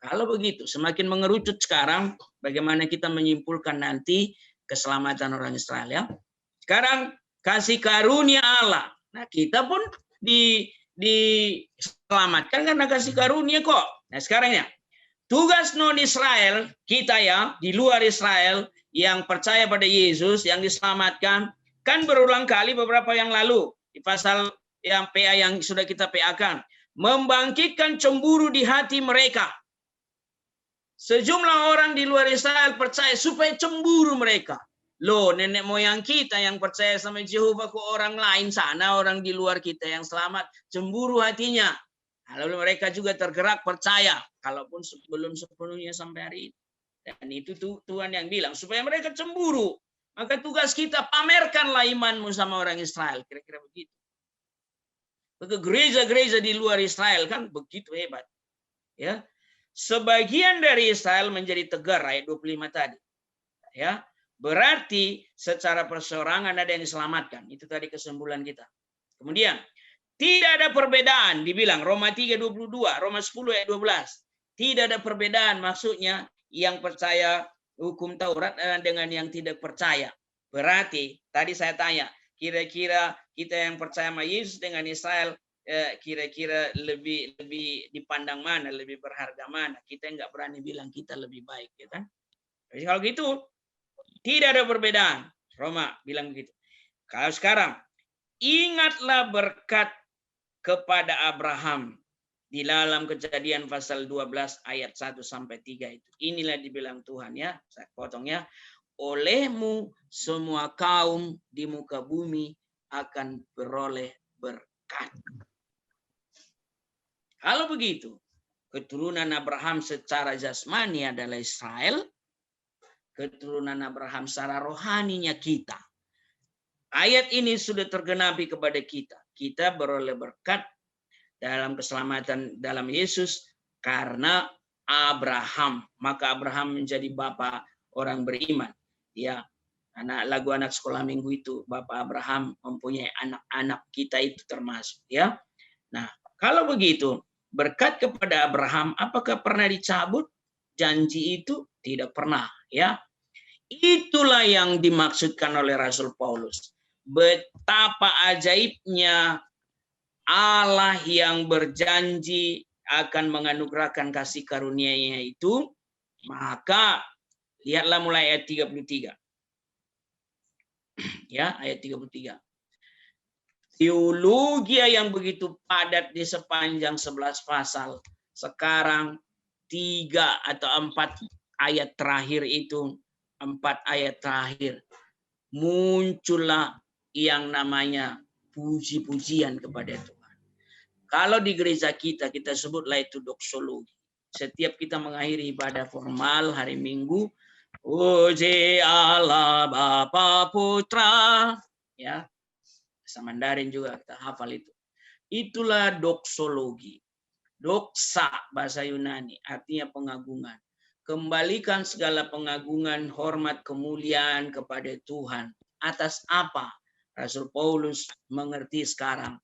Speaker 2: Kalau begitu, semakin mengerucut sekarang, bagaimana kita menyimpulkan nanti keselamatan orang Israel ya. Sekarang kasih karunia Allah. Nah, kita pun diselamatkan karena kasih karunia kok. Nah, sekarang ya, tugas non Israel kita ya, di luar Israel yang percaya pada Yesus, yang diselamatkan, kan berulang kali beberapa yang lalu di pasal yang PA yang sudah kita PA-kan, membangkitkan cemburu di hati mereka. Sejumlah orang di luar Israel percaya supaya cemburu mereka. Loh, nenek moyang kita yang percaya sama Jehovah kok orang lain sana, orang di luar kita yang selamat, cemburu hatinya. Lalu mereka juga tergerak percaya, kalaupun belum sepenuhnya sampai hari ini. Dan itu Tuhan yang bilang, supaya mereka cemburu. Maka tugas kita, pamerkanlah imanmu sama orang Israel. Kira-kira begitu. Ke gereja-gereja di luar Israel kan begitu hebat. Ya. Sebagian dari Israel menjadi tegar, ayat 25 tadi. Ya. Berarti secara perseorangan ada yang diselamatkan. Itu tadi kesimpulan kita. Kemudian, tidak ada perbedaan, dibilang Roma 3:22, Roma 10 ayat 12. Tidak ada perbedaan, maksudnya yang percaya hukum Taurat dengan yang tidak percaya. Berarti, tadi saya tanya, kira-kira kita yang percaya sama Yesus dengan Israel, kira-kira lebih dipandang mana, lebih berharga mana? Kita nggak berani bilang kita lebih baik, ya kan? Jadi kalau gitu, tidak ada perbedaan. Roma bilang begitu. Kalau sekarang, ingatlah berkat kepada Abraham di dalam Kejadian pasal 12 ayat 1 sampai 3 itu. Inilah dibilang Tuhan ya, saya potong ya. Olehmu semua kaum di muka bumi akan beroleh berkat. Kalau begitu, keturunan Abraham secara jasmani adalah Israel, keturunan Abraham secara rohaninya kita. Ayat ini sudah tergenapi kepada kita. Kita beroleh berkat dalam keselamatan dalam Yesus karena Abraham. Maka Abraham menjadi bapa orang beriman. Ya, lagu anak sekolah minggu itu, Bapak Abraham mempunyai anak-anak, kita itu termasuk. Ya, nah kalau begitu berkat kepada Abraham, apakah pernah dicabut janji itu? Tidak pernah. Ya, itulah yang dimaksudkan oleh Rasul Paulus. Betapa ajaibnya Allah yang berjanji akan menganugerahkan kasih karunia-Nya itu, maka lihatlah mulai ayat 33. Ya, ayat 33. Teologi yang begitu padat di sepanjang 11 pasal. Sekarang 3 atau 4 ayat terakhir itu, 4 ayat terakhir, muncullah yang namanya puji-pujian kepada Tuhan. Kalau di gereja kita sebutlah itu doksologi. Setiap kita mengakhiri ibadah formal hari Minggu, puji Allah Bapa Putra, ya, bahasa Mandarin juga kita hafal itu. Itulah doksologi. Doksa bahasa Yunani artinya pengagungan. Kembalikan segala pengagungan, hormat, kemuliaan kepada Tuhan. Atas apa? Rasul Paulus mengerti sekarang.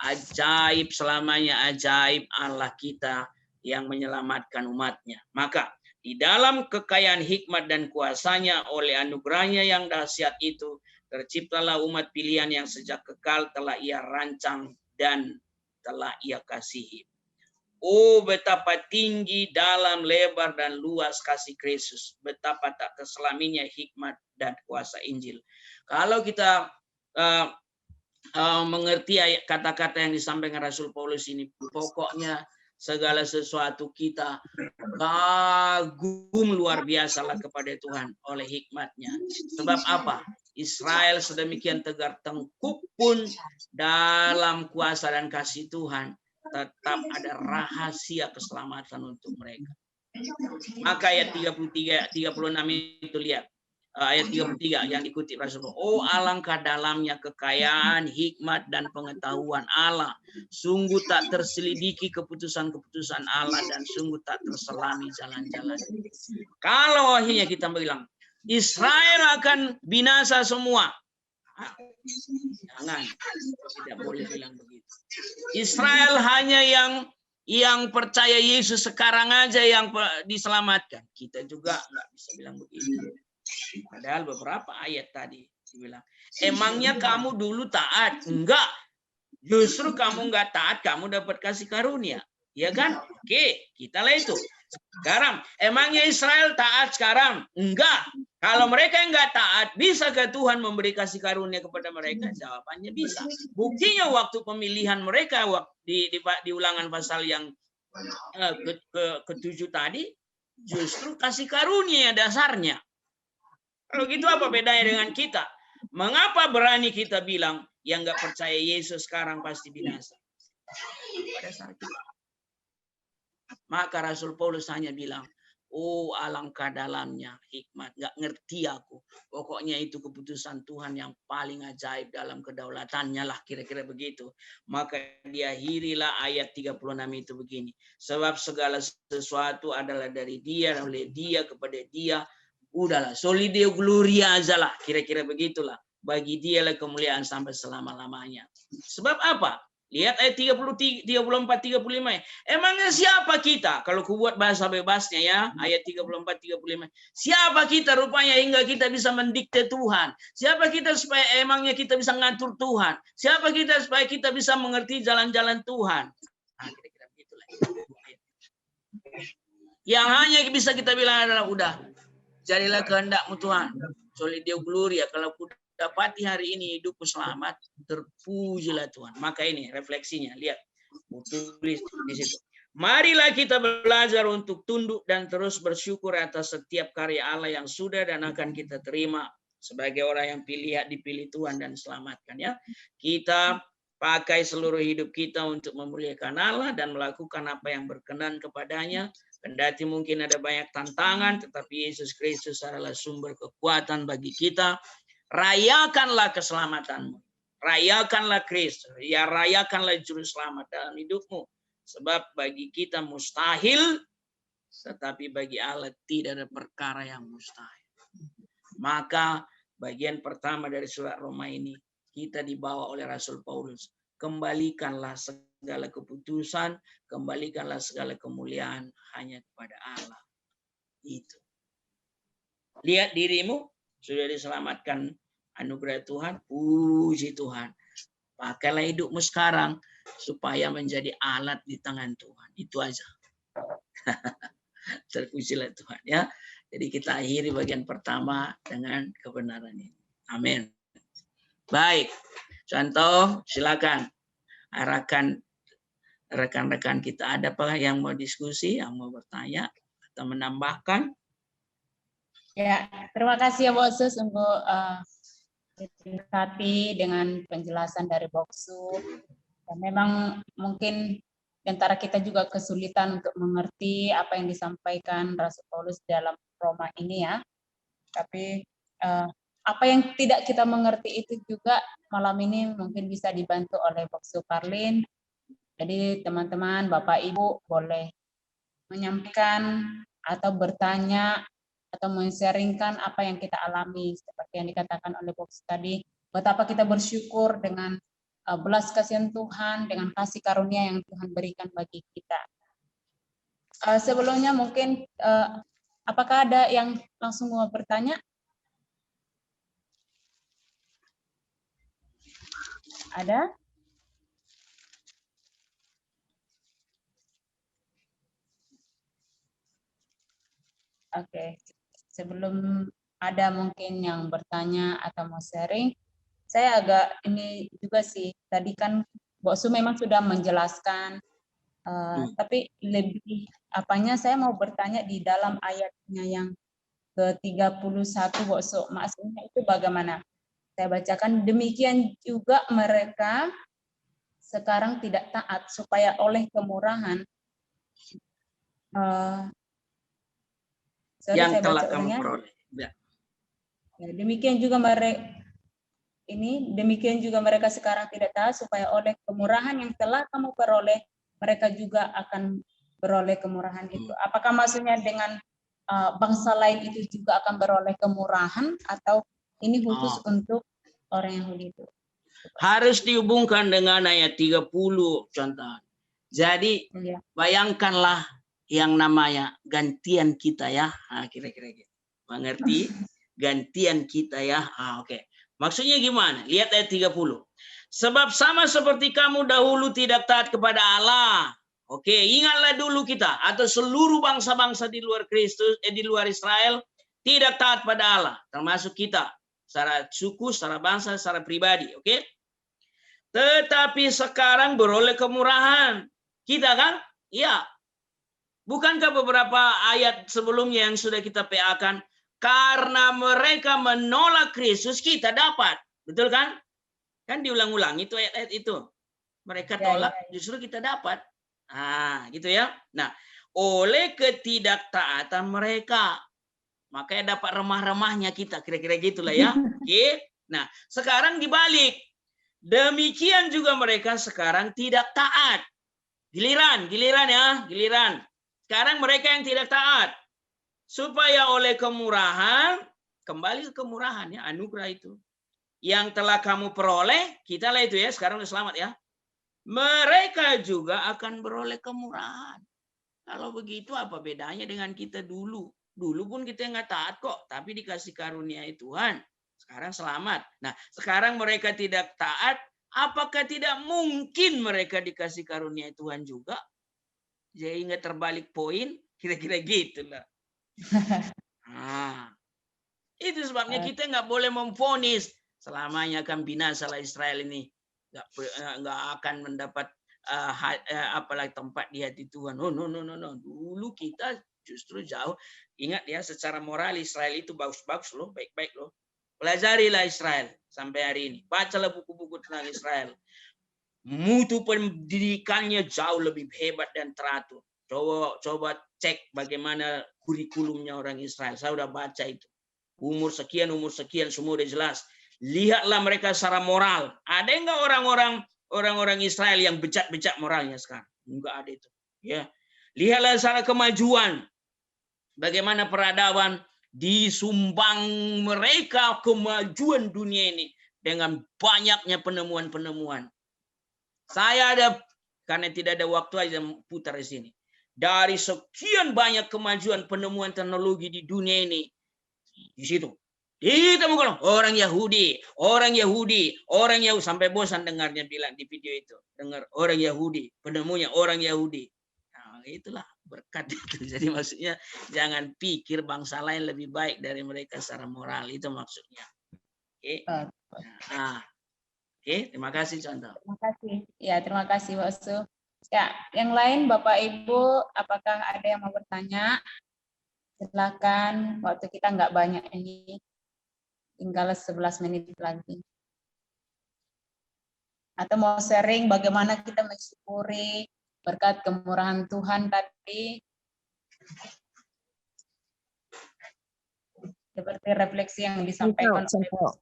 Speaker 2: Ajaib selamanya ajaib Allah kita yang menyelamatkan umatnya. Maka di dalam kekayaan hikmat dan kuasanya oleh anugerahnya yang dahsyat itu, terciptalah umat pilihan yang sejak kekal telah ia rancang dan telah ia kasihi. Oh, betapa tinggi, dalam, lebar, dan luas kasih Kristus. Betapa tak terselaminya hikmat dan kuasa Injil. Kalau kita mengerti kata-kata yang disampaikan Rasul Paulus ini, pokoknya segala sesuatu kita kagum luar biasalah kepada Tuhan oleh hikmatnya. Sebab apa? Israel sedemikian tegar tengkuk pun dalam kuasa dan kasih Tuhan, tetap ada rahasia keselamatan untuk mereka. Maka ayat 33, 36 itu lihat. Ayat 33 yang dikutip Rasulullah. Oh, alangkah dalamnya kekayaan, hikmat, dan pengetahuan Allah. Sungguh tak terselidiki keputusan-keputusan Allah dan sungguh tak terselami jalan-jalan. Kalau akhirnya kita bilang, Israel akan binasa semua. Jangan, tidak boleh bilang begitu. Israel hanya yang percaya Yesus sekarang aja yang diselamatkan. Kita juga nggak bisa bilang begitu. Padahal beberapa ayat tadi dibilang, emangnya kamu dulu taat? Enggak. Justru kamu nggak taat, kamu dapat kasih karunia. Ya kan? Oke, kita lah itu. Sekarang, emangnya Israel taat sekarang? Enggak. Kalau mereka yang nggak taat, bisakah Tuhan memberi kasih karunia kepada mereka? Jawabannya bisa. Buktinya waktu pemilihan mereka di ulangan pasal yang ke-7 tadi, justru kasih karunia dasarnya. Kalau gitu apa bedanya dengan kita? Mengapa berani kita bilang yang nggak percaya Yesus sekarang pasti binasa? Pada saat itu. Maka Rasul Paulus hanya bilang, oh alangkah dalamnya hikmat, nggak ngerti aku. Pokoknya itu keputusan Tuhan yang paling ajaib dalam kedaulatannya lah, kira-kira begitu. Maka diakhirilah ayat 36 itu begini. Sebab segala sesuatu adalah dari Dia, oleh Dia, kepada Dia. Udahlah, soli Deo gloria aja lah, kira-kira begitulah. Bagi Dialah kemuliaan sampai selama-lamanya. Sebab apa? Lihat ayat 34, 35. Emangnya siapa kita? Kalau ku buat bahasa bebasnya ya, ayat 34, 35. Siapa kita rupanya hingga kita bisa mendikte Tuhan? Siapa kita supaya emangnya kita bisa ngatur Tuhan? Siapa kita supaya kita bisa mengerti jalan-jalan Tuhan? Nah, kira-kira begitulah. Yang hanya bisa kita bilang adalah udah, jadilah kehendak-Mu Tuhan. Soli Deo gloria, kalau ku dapati hari ini hidupku selamat, terpujilah Tuhan. Maka ini refleksinya, lihat, tulis di situ. Marilah kita belajar untuk tunduk dan terus bersyukur atas setiap karya Allah yang sudah dan akan kita terima sebagai orang yang dipilih Tuhan dan selamatkan, ya. Kita pakai seluruh hidup kita untuk memuliakan Allah dan melakukan apa yang berkenan kepadanya. Kendati mungkin ada banyak tantangan, tetapi Yesus Kristus adalah sumber kekuatan bagi kita. Rayakanlah keselamatanmu. Rayakanlah Kristus. Ya, rayakanlah juru selamat dalam hidupmu. Sebab bagi kita mustahil, tetapi bagi Allah tidak ada perkara yang mustahil. Maka bagian pertama dari surat Roma ini, kita dibawa oleh Rasul Paulus. Kembalikanlah segala keputusan, kembalikanlah segala kemuliaan hanya kepada Allah. Itu. Lihat dirimu sudah diselamatkan anugerah Tuhan, puji Tuhan. Pakailah hidupmu sekarang supaya menjadi alat di tangan Tuhan. Itu aja. Terpujilah Tuhan, ya. Jadi kita akhiri bagian pertama dengan kebenaran ini. Amin. Baik. Contoh, silakan. Arahkan rekan-rekan kita, ada apa yang mau diskusi, yang mau bertanya atau menambahkan?
Speaker 1: Ya, terima kasih ya Bosus untuk diberkati dengan penjelasan dari Boksu. Dan memang mungkin di antara kita juga kesulitan untuk mengerti apa yang disampaikan Rasul Paulus dalam Roma ini, ya. Tapi apa yang tidak kita mengerti itu juga malam ini mungkin bisa dibantu oleh Boksu Karlin. Jadi teman-teman, Bapak Ibu boleh menyampaikan atau bertanya atau men-sharingkan apa yang kita alami, seperti yang dikatakan oleh Boksu tadi, betapa kita bersyukur dengan belas kasihan Tuhan, dengan kasih karunia yang Tuhan berikan bagi kita. Sebelumnya mungkin apakah ada yang langsung mau bertanya? Ada? Oke, sebelum ada mungkin yang bertanya atau mau sharing, saya agak ini juga sih, tadi kan Boksu memang sudah menjelaskan, tapi lebih apanya saya mau bertanya di dalam ayatnya yang ke-31 Boksu, maksudnya itu bagaimana? Saya bacakan, demikian juga mereka sekarang tidak taat supaya oleh kemurahan
Speaker 2: yang telah kamu peroleh. Ya.
Speaker 1: Demikian juga mereka sekarang tidak taat supaya oleh kemurahan yang telah kamu peroleh mereka juga akan beroleh kemurahan itu. Apakah maksudnya dengan bangsa lain itu juga akan beroleh kemurahan atau ini khusus untuk orang Yahudi itu?
Speaker 2: Harus dihubungkan dengan ayat 30 contoh. Jadi bayangkanlah yang namanya gantian kita, ya. Kira-kira gitu. Mengerti? Gantian kita, ya. Oke. Maksudnya gimana? Lihat ayat 30. Sebab sama seperti kamu dahulu tidak taat kepada Allah. Oke, ingatlah dulu kita atau seluruh bangsa-bangsa di luar Kristus, di luar Israel tidak taat pada Allah, termasuk kita, secara suku, secara bangsa, secara pribadi, oke? Tetapi sekarang beroleh kemurahan. Kita kan? Iya. Bukankah beberapa ayat sebelumnya yang sudah kita PA-kan? Karena mereka menolak Kristus, kita dapat. Betul kan? Kan diulang-ulang itu ayat-ayat itu. Mereka tolak, justru kita dapat. Gitu ya. Nah, oleh ketidaktaatan mereka, makanya dapat remah-remahnya kita. Kira-kira gitulah ya. Oke. Nah, sekarang dibalik. Demikian juga mereka sekarang tidak taat. Giliran ya, giliran. Sekarang mereka yang tidak taat. Supaya oleh kemurahan, kembali ke kemurahan ya, anugerah itu. Yang telah kamu peroleh, kita lah itu ya, sekarang udah selamat ya. Mereka juga akan beroleh kemurahan. Kalau begitu apa bedanya dengan kita dulu? Dulu pun kita nggak taat kok, tapi dikasih karunia Tuhan. Sekarang selamat. Nah, sekarang mereka tidak taat, apakah tidak mungkin mereka dikasih karunia Tuhan juga? Jadi nggak terbalik poin, kira-kira gitu lah. Itu sebabnya kita nggak boleh memvonis selamanya akan binasalah Israel ini. Nggak akan mendapat apalagi tempat di hati Tuhan. Oh, no. Dulu kita justru jauh. Ingat ya, secara moral Israel itu bagus-bagus loh, baik-baik loh. Pelajarilah Israel sampai hari ini. Bacalah buku-buku tentang Israel. Mutu pendidikannya jauh lebih hebat dan teratur. Coba cek bagaimana kurikulumnya orang Israel. Saya udah baca itu. Umur sekian, semua udah jelas. Lihatlah mereka secara moral. Ada enggak orang-orang Israel yang bejat-bejat moralnya sekarang? Enggak ada itu. Ya. Lihatlah secara kemajuan. Bagaimana peradaban disumbang mereka kemajuan dunia ini dengan banyaknya penemuan-penemuan. Saya ada, karena tidak ada waktu aja putar di sini. Dari sekian banyak kemajuan penemuan teknologi di dunia ini, di situ ditemukan orang Yahudi sampai bosan dengarnya bilang di video itu, dengar orang Yahudi, penemunya orang Yahudi. Nah, itulah berkat itu. Jadi maksudnya jangan pikir bangsa lain lebih baik dari mereka secara moral, itu maksudnya. Oke. Nah, oke, terima kasih contoh.
Speaker 1: Terima kasih. Ya, terima kasih Pak Su. Ya, yang lain Bapak Ibu, apakah ada yang mau bertanya? Silakan, waktu kita nggak banyak ini. Tinggal 11 menit lagi. Atau mau sharing bagaimana kita mensyukuri berkat kemurahan Tuhan tadi. Seperti refleksi yang disampaikan.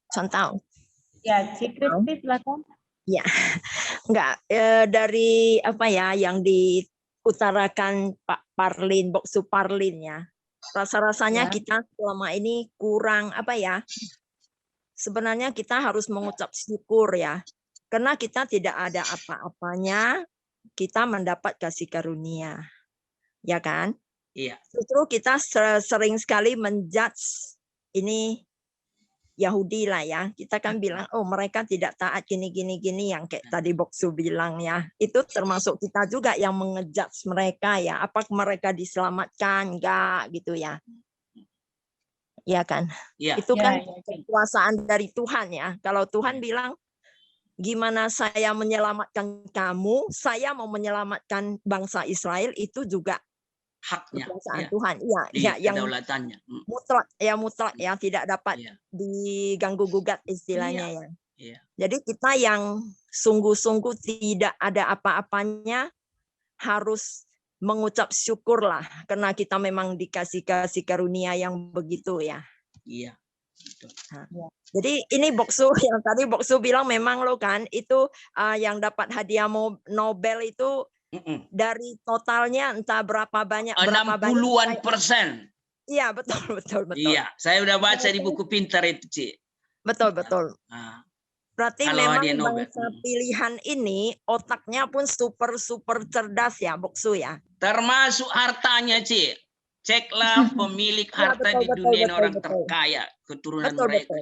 Speaker 4: Contoh.
Speaker 1: Ya, Cik Kristi, silakan.
Speaker 4: Ya, enggak dari apa ya yang diutarakan Pak Parlin, Boksu Parlin ya. Rasa-rasanya kita selama ini kurang apa ya? Sebenarnya kita harus mengucap syukur ya. Karena kita tidak ada apa-apanya, kita mendapat kasih karunia. Ya kan?
Speaker 2: Iya.
Speaker 4: Justru kita sering sekali menjudge ini Yahudi lah ya. Kita kan bilang, oh mereka tidak taat gini yang kayak tadi Boksu bilang ya. Itu termasuk kita juga yang mengejudge mereka ya. Apa mereka diselamatkan? Enggak gitu ya. Ya kan?
Speaker 2: Ya.
Speaker 4: Itu kan kekuasaan dari Tuhan ya. Kalau Tuhan bilang, gimana saya menyelamatkan kamu, saya mau menyelamatkan bangsa Israel, itu juga
Speaker 2: haknya
Speaker 4: kekuasaan Tuhan. Iya, yang mutlak ya, tidak dapat diganggu gugat istilahnya ya. Jadi kita yang sungguh-sungguh tidak ada apa-apanya harus mengucap syukurlah karena kita memang dikasih karunia yang begitu ya.
Speaker 2: Iya.
Speaker 4: Nah, jadi ini Boksu yang tadi Boksu bilang memang lo kan itu yang dapat hadiah Nobel itu dari totalnya entah berapa banyak
Speaker 2: 60-an%.
Speaker 4: Iya, betul.
Speaker 2: Iya, saya udah baca di buku pintar itu, Ci.
Speaker 4: Betul.
Speaker 2: Nah,
Speaker 4: berarti memang bangsa pilihan ini otaknya pun super cerdas ya, Boksu ya.
Speaker 2: Termasuk hartanya, Ci. Ceklah pemilik harta di dunia ini orang terkaya, keturunan mereka.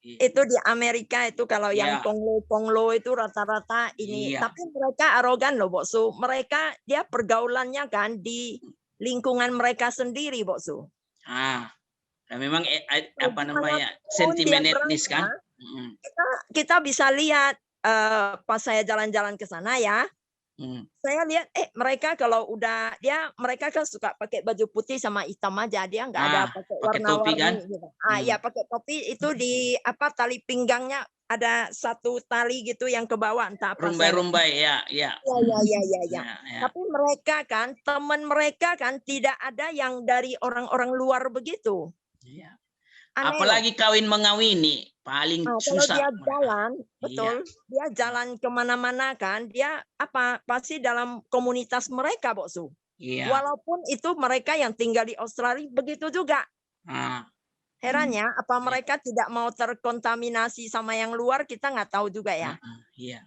Speaker 4: Itu di Amerika itu kalau yang ponglo itu rata-rata ini. Tapi mereka arogan loh, Boksu. Mereka dia pergaulannya kan di lingkungan mereka sendiri, Boksu.
Speaker 2: Nah, memang apa namanya sentimen etnis kan.
Speaker 4: Kita bisa lihat pas saya jalan-jalan ke sana ya. Saya lihat mereka kalau udah mereka kan suka pakai baju putih sama hitam aja, dia nggak ada pakai warna-warni
Speaker 2: kan?
Speaker 4: gitu. Ya pakai topi itu di tali pinggangnya ada satu tali gitu yang ke bawah entah apa.
Speaker 2: Rumbai ya.
Speaker 4: Tapi mereka kan teman mereka kan tidak ada yang dari orang-orang luar begitu.
Speaker 2: Iya. Apalagi kawin mengawini paling susah.
Speaker 4: Kalau dia jalan, betul. Dia jalan kemana-mana kan, dia pasti dalam komunitas mereka, Boksu.
Speaker 2: Iya.
Speaker 4: Walaupun itu mereka yang tinggal di Australia begitu juga. Herannya, apa mereka tidak mau terkontaminasi sama yang luar, kita nggak tahu juga ya.
Speaker 2: Iya.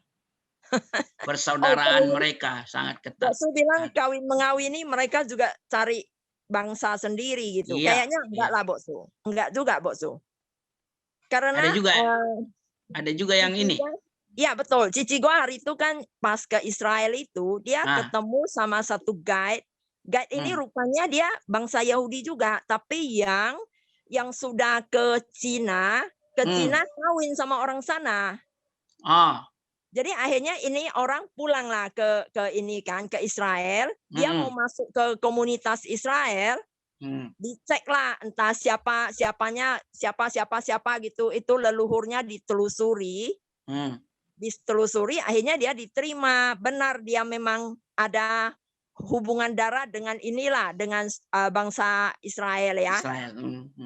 Speaker 2: Persaudaraan mereka sangat ketat.
Speaker 4: Boksu bilang kawin mengawini mereka juga cari bangsa sendiri gitu. Kayaknya enggak lah, Boksu. Enggak juga, Boksu. Karena
Speaker 2: ada juga yang ini.
Speaker 4: Iya, betul. Cici gua hari itu kan pas ke Israel itu, dia ketemu sama satu guide. Guide ini rupanya dia bangsa Yahudi juga, tapi yang sudah ke Cina, ke Cina kawin sama orang sana. Jadi akhirnya ini orang pulanglah ke ini kan, ke Israel. Dia mau masuk ke komunitas Israel, diceklah entah siapa gitu, itu leluhurnya ditelusuri. Ditelusuri, akhirnya dia diterima. Benar, dia memang ada hubungan darah dengan dengan bangsa Israel ya.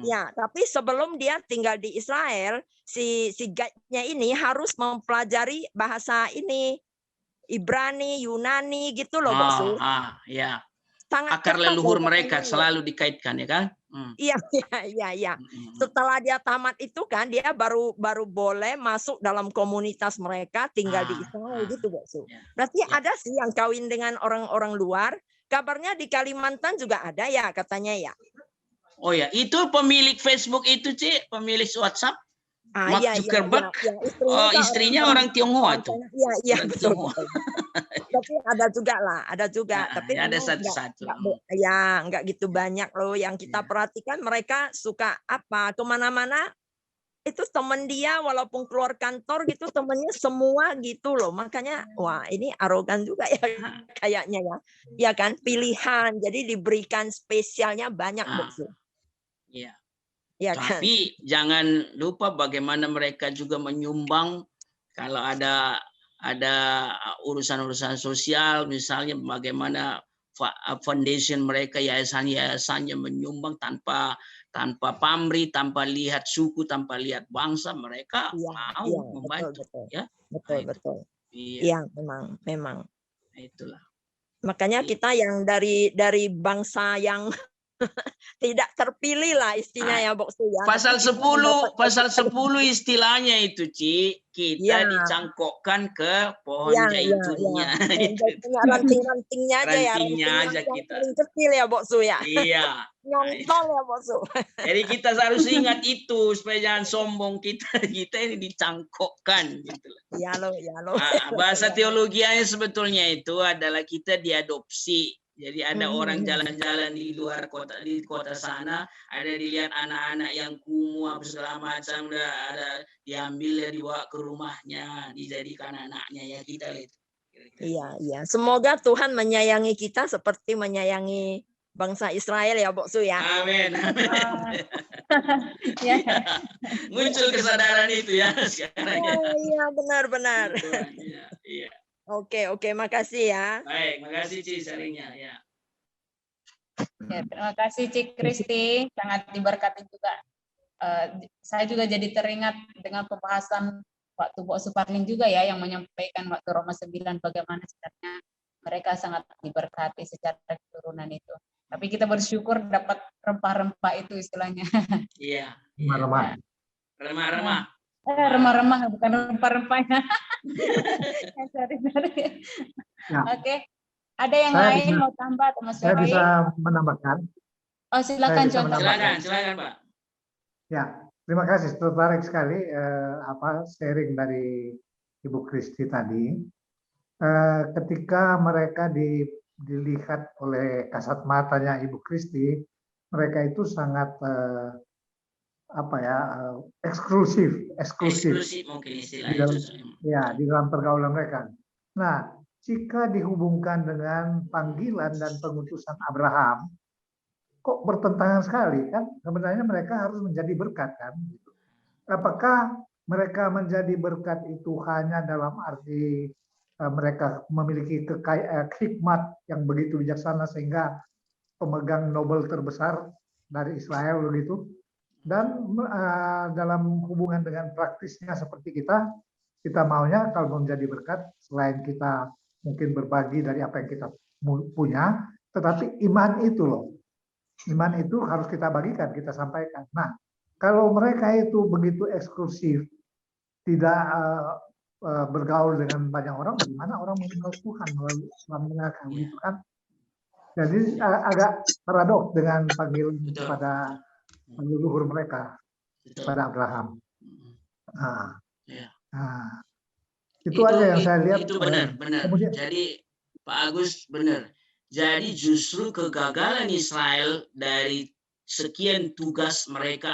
Speaker 4: Ya, tapi sebelum dia tinggal di Israel, si guide-nya ini harus mempelajari bahasa ini, Ibrani, Yunani gitu loh, Boksu.
Speaker 2: Ya.
Speaker 4: Sangat
Speaker 2: Akar
Speaker 4: ketat
Speaker 2: leluhur
Speaker 4: loh,
Speaker 2: mereka
Speaker 4: katanya.
Speaker 2: selalu dikaitkan ya kan?
Speaker 4: Iya. Setelah dia tamat itu kan, dia baru boleh masuk dalam komunitas mereka, tinggal di Israel gitu, Boksu. Berarti ada sih yang kawin dengan orang-orang luar. Kabarnya di Kalimantan juga ada ya katanya ya.
Speaker 2: Oh ya, itu pemilik Facebook itu, Cik, pemilik WhatsApp, Mark Zuckerberg. Istrinya orang Tionghoa tuh.
Speaker 4: Iya, betul. Tapi ada juga. Tapi
Speaker 2: ada satu-satu.
Speaker 4: Enggak gitu banyak loh yang kita perhatikan. Mereka suka kemana-mana itu teman dia, walaupun keluar kantor gitu temennya semua gitu loh. Makanya wah, ini arogan juga ya kayaknya ya. Ya kan, pilihan. Jadi diberikan spesialnya banyak, Boksu.
Speaker 2: Iya.
Speaker 4: Ya kan?
Speaker 2: Tapi jangan lupa bagaimana mereka juga menyumbang kalau ada urusan-urusan sosial, misalnya bagaimana foundation mereka, yayasan-yayasannya menyumbang tanpa pamrih, tanpa lihat suku, tanpa lihat bangsa, mereka mau membantu.
Speaker 4: Betul. Iya, memang.
Speaker 2: Itulah.
Speaker 4: Makanya kita yang dari bangsa yang tidak terpilih lah istilahnya ya, Boksu ya.
Speaker 2: Pasal 10 istilahnya itu, Ci, kita dicangkokkan ke pohon jaitunnya.
Speaker 4: Ranting-rantingnya aja ya.
Speaker 2: Rantingnya aja kita.
Speaker 4: Paling kecil ya, Boksu ya.
Speaker 2: Iya.
Speaker 4: Nyontol ya, Boksu.
Speaker 2: Jadi kita harus ingat itu supaya jangan sombong, kita ini dicangkokkan gitu.
Speaker 4: Ya lo.
Speaker 2: Bahasa teologianya sebetulnya itu adalah kita diadopsi. Jadi ada orang jalan-jalan di luar kota, di kota sana, ada dilihat anak-anak yang kumuh segala macam, ada diambil dibawa ke rumahnya, dijadikan anaknya ya kita lihat.
Speaker 4: Iya. Semoga Tuhan menyayangi kita seperti menyayangi bangsa Israel ya, Boksu ya.
Speaker 2: Amin. Muncul kesadaran itu ya sekarang.
Speaker 4: Iya, benar.
Speaker 2: Iya.
Speaker 4: Oke, makasih ya.
Speaker 2: Baik, makasih Ci sharingnya ya.
Speaker 1: Ya, terima kasih Cik Kristi, sangat diberkati juga. Saya juga jadi teringat dengan pembahasan waktu Bok Suparlin juga ya, yang menyampaikan waktu Roma 9 bagaimana sebenarnya mereka sangat diberkati secara keturunan itu. Tapi kita bersyukur dapat rempah-rempah itu istilahnya.
Speaker 2: Iya.
Speaker 3: Remah-remah.
Speaker 1: Remah-remah, bukan rempah-rempahnya. Sorry.
Speaker 3: Ya.
Speaker 1: Oke. Ada yang lain mau tambah atau Mas
Speaker 3: Saya bisa menambahkan.
Speaker 1: Oh, silakan contoh.
Speaker 2: Silakan, Pak.
Speaker 3: Ya, terima kasih. Tertarik sekali sharing dari Ibu Kristi tadi. Ketika mereka dilihat oleh kasat matanya Ibu Kristi, mereka itu sangat eksklusif
Speaker 2: mungkin istilahnya.
Speaker 3: Di dalam pergaulan mereka. Nah, jika dihubungkan dengan panggilan dan pengutusan Abraham, kok bertentangan sekali kan? Sebenarnya mereka harus menjadi berkat kan? Apakah mereka menjadi berkat itu hanya dalam arti mereka memiliki hikmat yang begitu bijaksana sehingga pemegang Nobel terbesar dari Israel begitu? Dan dalam hubungan dengan praktisnya seperti kita maunya kalau menjadi berkat, selain kita mungkin berbagi dari apa yang kita punya, tetapi iman itu loh. Iman itu harus kita bagikan, kita sampaikan. Nah, kalau mereka itu begitu eksklusif, tidak bergaul dengan banyak orang, bagaimana orang mengenal Tuhan melalui mengenalkan itu kan? Jadi agak paradoks dengan panggilan kepada leluhur mereka, kepada Abraham. Itu aja yang saya lihat.
Speaker 2: Itu benar. Jadi Pak Agus benar. Jadi justru kegagalan Israel dari sekian tugas mereka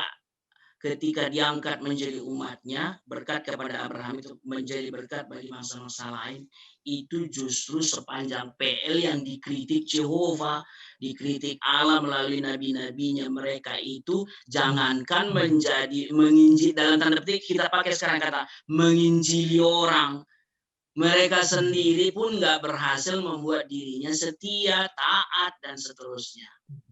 Speaker 2: ketika diangkat menjadi umatnya, berkat kepada Abraham itu menjadi berkat bagi bangsa-bangsa lain, itu justru sepanjang PL yang dikritik Jehovah, dikritik Allah melalui nabi-nabinya mereka itu, jangankan menginjil, dalam tanda petik kita pakai sekarang kata menginjili orang, mereka sendiri pun nggak berhasil membuat dirinya setia, taat, dan seterusnya.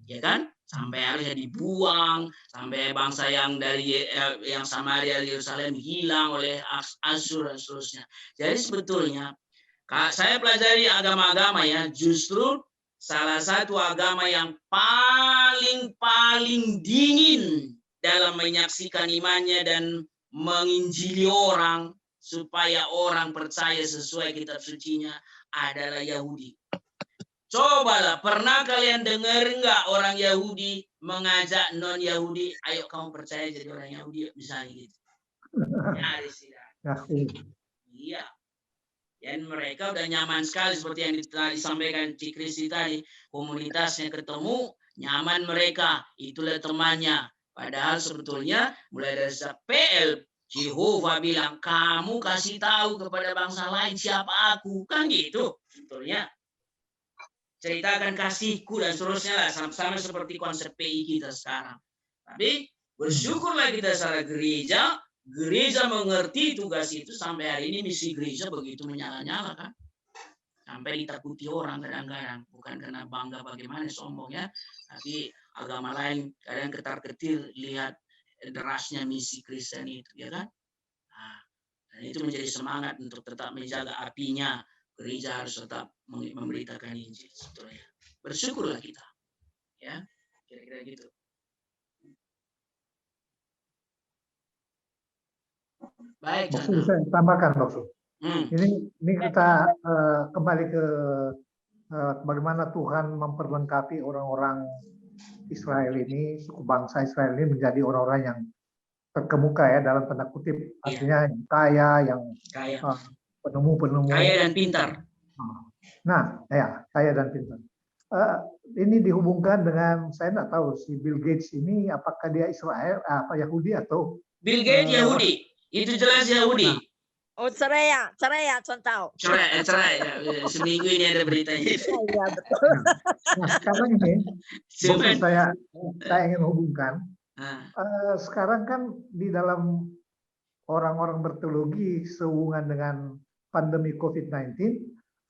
Speaker 2: Ya kan? Sampai harusnya dibuang, sampai bangsa yang dari yang Samaria Yerusalem hilang oleh Asyur dan seterusnya. Jadi sebetulnya saya pelajari agama-agama ya, justru salah satu agama yang paling dingin dalam menyaksikan imannya dan menginjili orang supaya orang percaya sesuai kitab sucinya adalah Yahudi. Cobalah, pernah kalian dengar nggak orang Yahudi mengajak non-Yahudi, ayo kamu percaya jadi orang Yahudi, misalnya gitu. Nyaris tidak. Iya. Dan mereka udah nyaman sekali seperti yang disampaikan Cik Kristi tadi. Komunitasnya ketemu, nyaman mereka, itulah temannya. Padahal sebetulnya mulai dari PL, Jehovah bilang, kamu kasih tahu kepada bangsa lain siapa aku. Kan gitu sebetulnya. Ceritakan kasihku dan seterusnya lah, sama seperti konsep PI kita sekarang. Tapi bersyukurlah kita secara gereja mengerti tugas itu, sampai hari ini misi gereja begitu menyala-nyala kan. Sampai ditakuti orang kadang-kadang, bukan karena bangga bagaimana sombongnya, tapi agama lain kadang ketar-ketir lihat derasnya misi Kristen itu, ya kan? Nah, dan itu menjadi semangat untuk tetap menjaga apinya. Gereja harus tetap memberitakan Injil, sebetulnya. Bersyukurlah kita, ya, kira-kira gitu. Baik,
Speaker 3: Boksu, saya tambahkan, Boksu. Ini kita kembali ke bagaimana Tuhan memperlengkapi orang-orang Israel ini, suku bangsa Israel ini menjadi orang-orang yang terkemuka ya, dalam tanda kutip, artinya yang kaya, yang penemu-penemu.
Speaker 2: Kaya dan pintar.
Speaker 3: Nah, ya, kaya dan pintar. Ini dihubungkan dengan, saya tidak tahu si Bill Gates ini apakah dia Israel, apa Yahudi atau
Speaker 2: Bill Gates Yahudi, itu jelas Yahudi.
Speaker 4: Oh, cerai ya, contoh.
Speaker 2: Cerai ya. Seminggu ini ada beritanya.
Speaker 4: Iya, betul.
Speaker 3: Nah, sekarang ini, saya ingin hubungkan. Sekarang kan di dalam orang-orang berteologi sehubungan dengan pandemi COVID-19,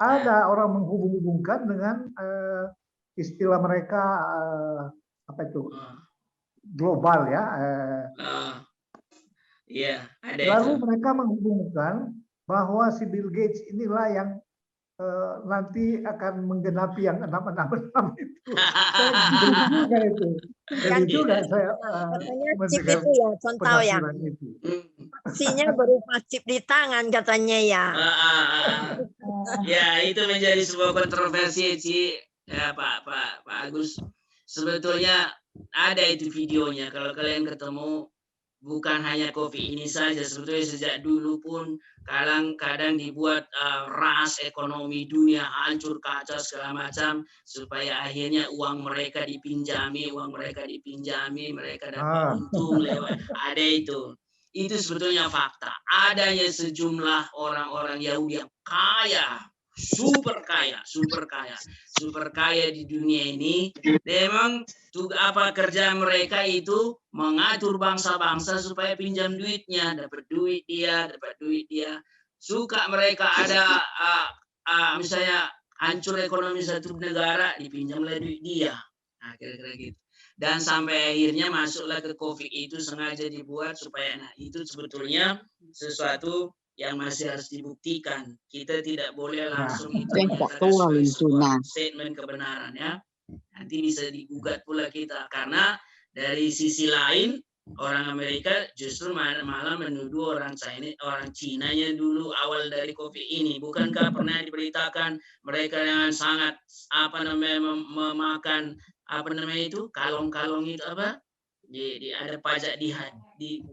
Speaker 3: ada orang menghubung-hubungkan dengan istilah mereka apa itu global ya. Lalu mereka menghubungkan bahwa si Bill Gates inilah yang nanti akan menggenapi yang 666 itu. Jadi juga saya
Speaker 4: katanya chip itu ya, contoh ya. Vaksinnya berupa chip di tangan katanya ya.
Speaker 2: Ya, itu menjadi sebuah kontroversi ya, Pak Agus. Sebetulnya ada itu videonya, kalau kalian ketemu. Bukan hanya COVID ini saja, sebetulnya sejak dulu pun kadang-kadang dibuat ras ekonomi dunia hancur, kacau segala macam, supaya akhirnya uang mereka dipinjami, mereka dapat untung lewat. Ada itu. Itu sebetulnya fakta. Adanya sejumlah orang-orang Yahudi yang kaya, super kaya di dunia ini. Memang apa kerja mereka itu mengatur bangsa-bangsa supaya pinjam duitnya, dapat duit dia. Suka mereka ada misalnya hancur ekonomi satu negara, dipinjamlah duit dia. Nah, kira-kira gitu. Dan sampai akhirnya masuklah ke COVID itu sengaja dibuat supaya, nah itu sebetulnya sesuatu yang masih harus dibuktikan. Kita tidak boleh langsung itu menyatakan statement kebenaran ya. Nanti bisa digugat pula kita, karena dari sisi lain orang Amerika justru malah menuduh orang Cina-nya dulu awal dari COVID ini. Bukankah pernah diberitakan mereka dengan sangat memakan itu kalong-kalong itu apa? Ada pajak di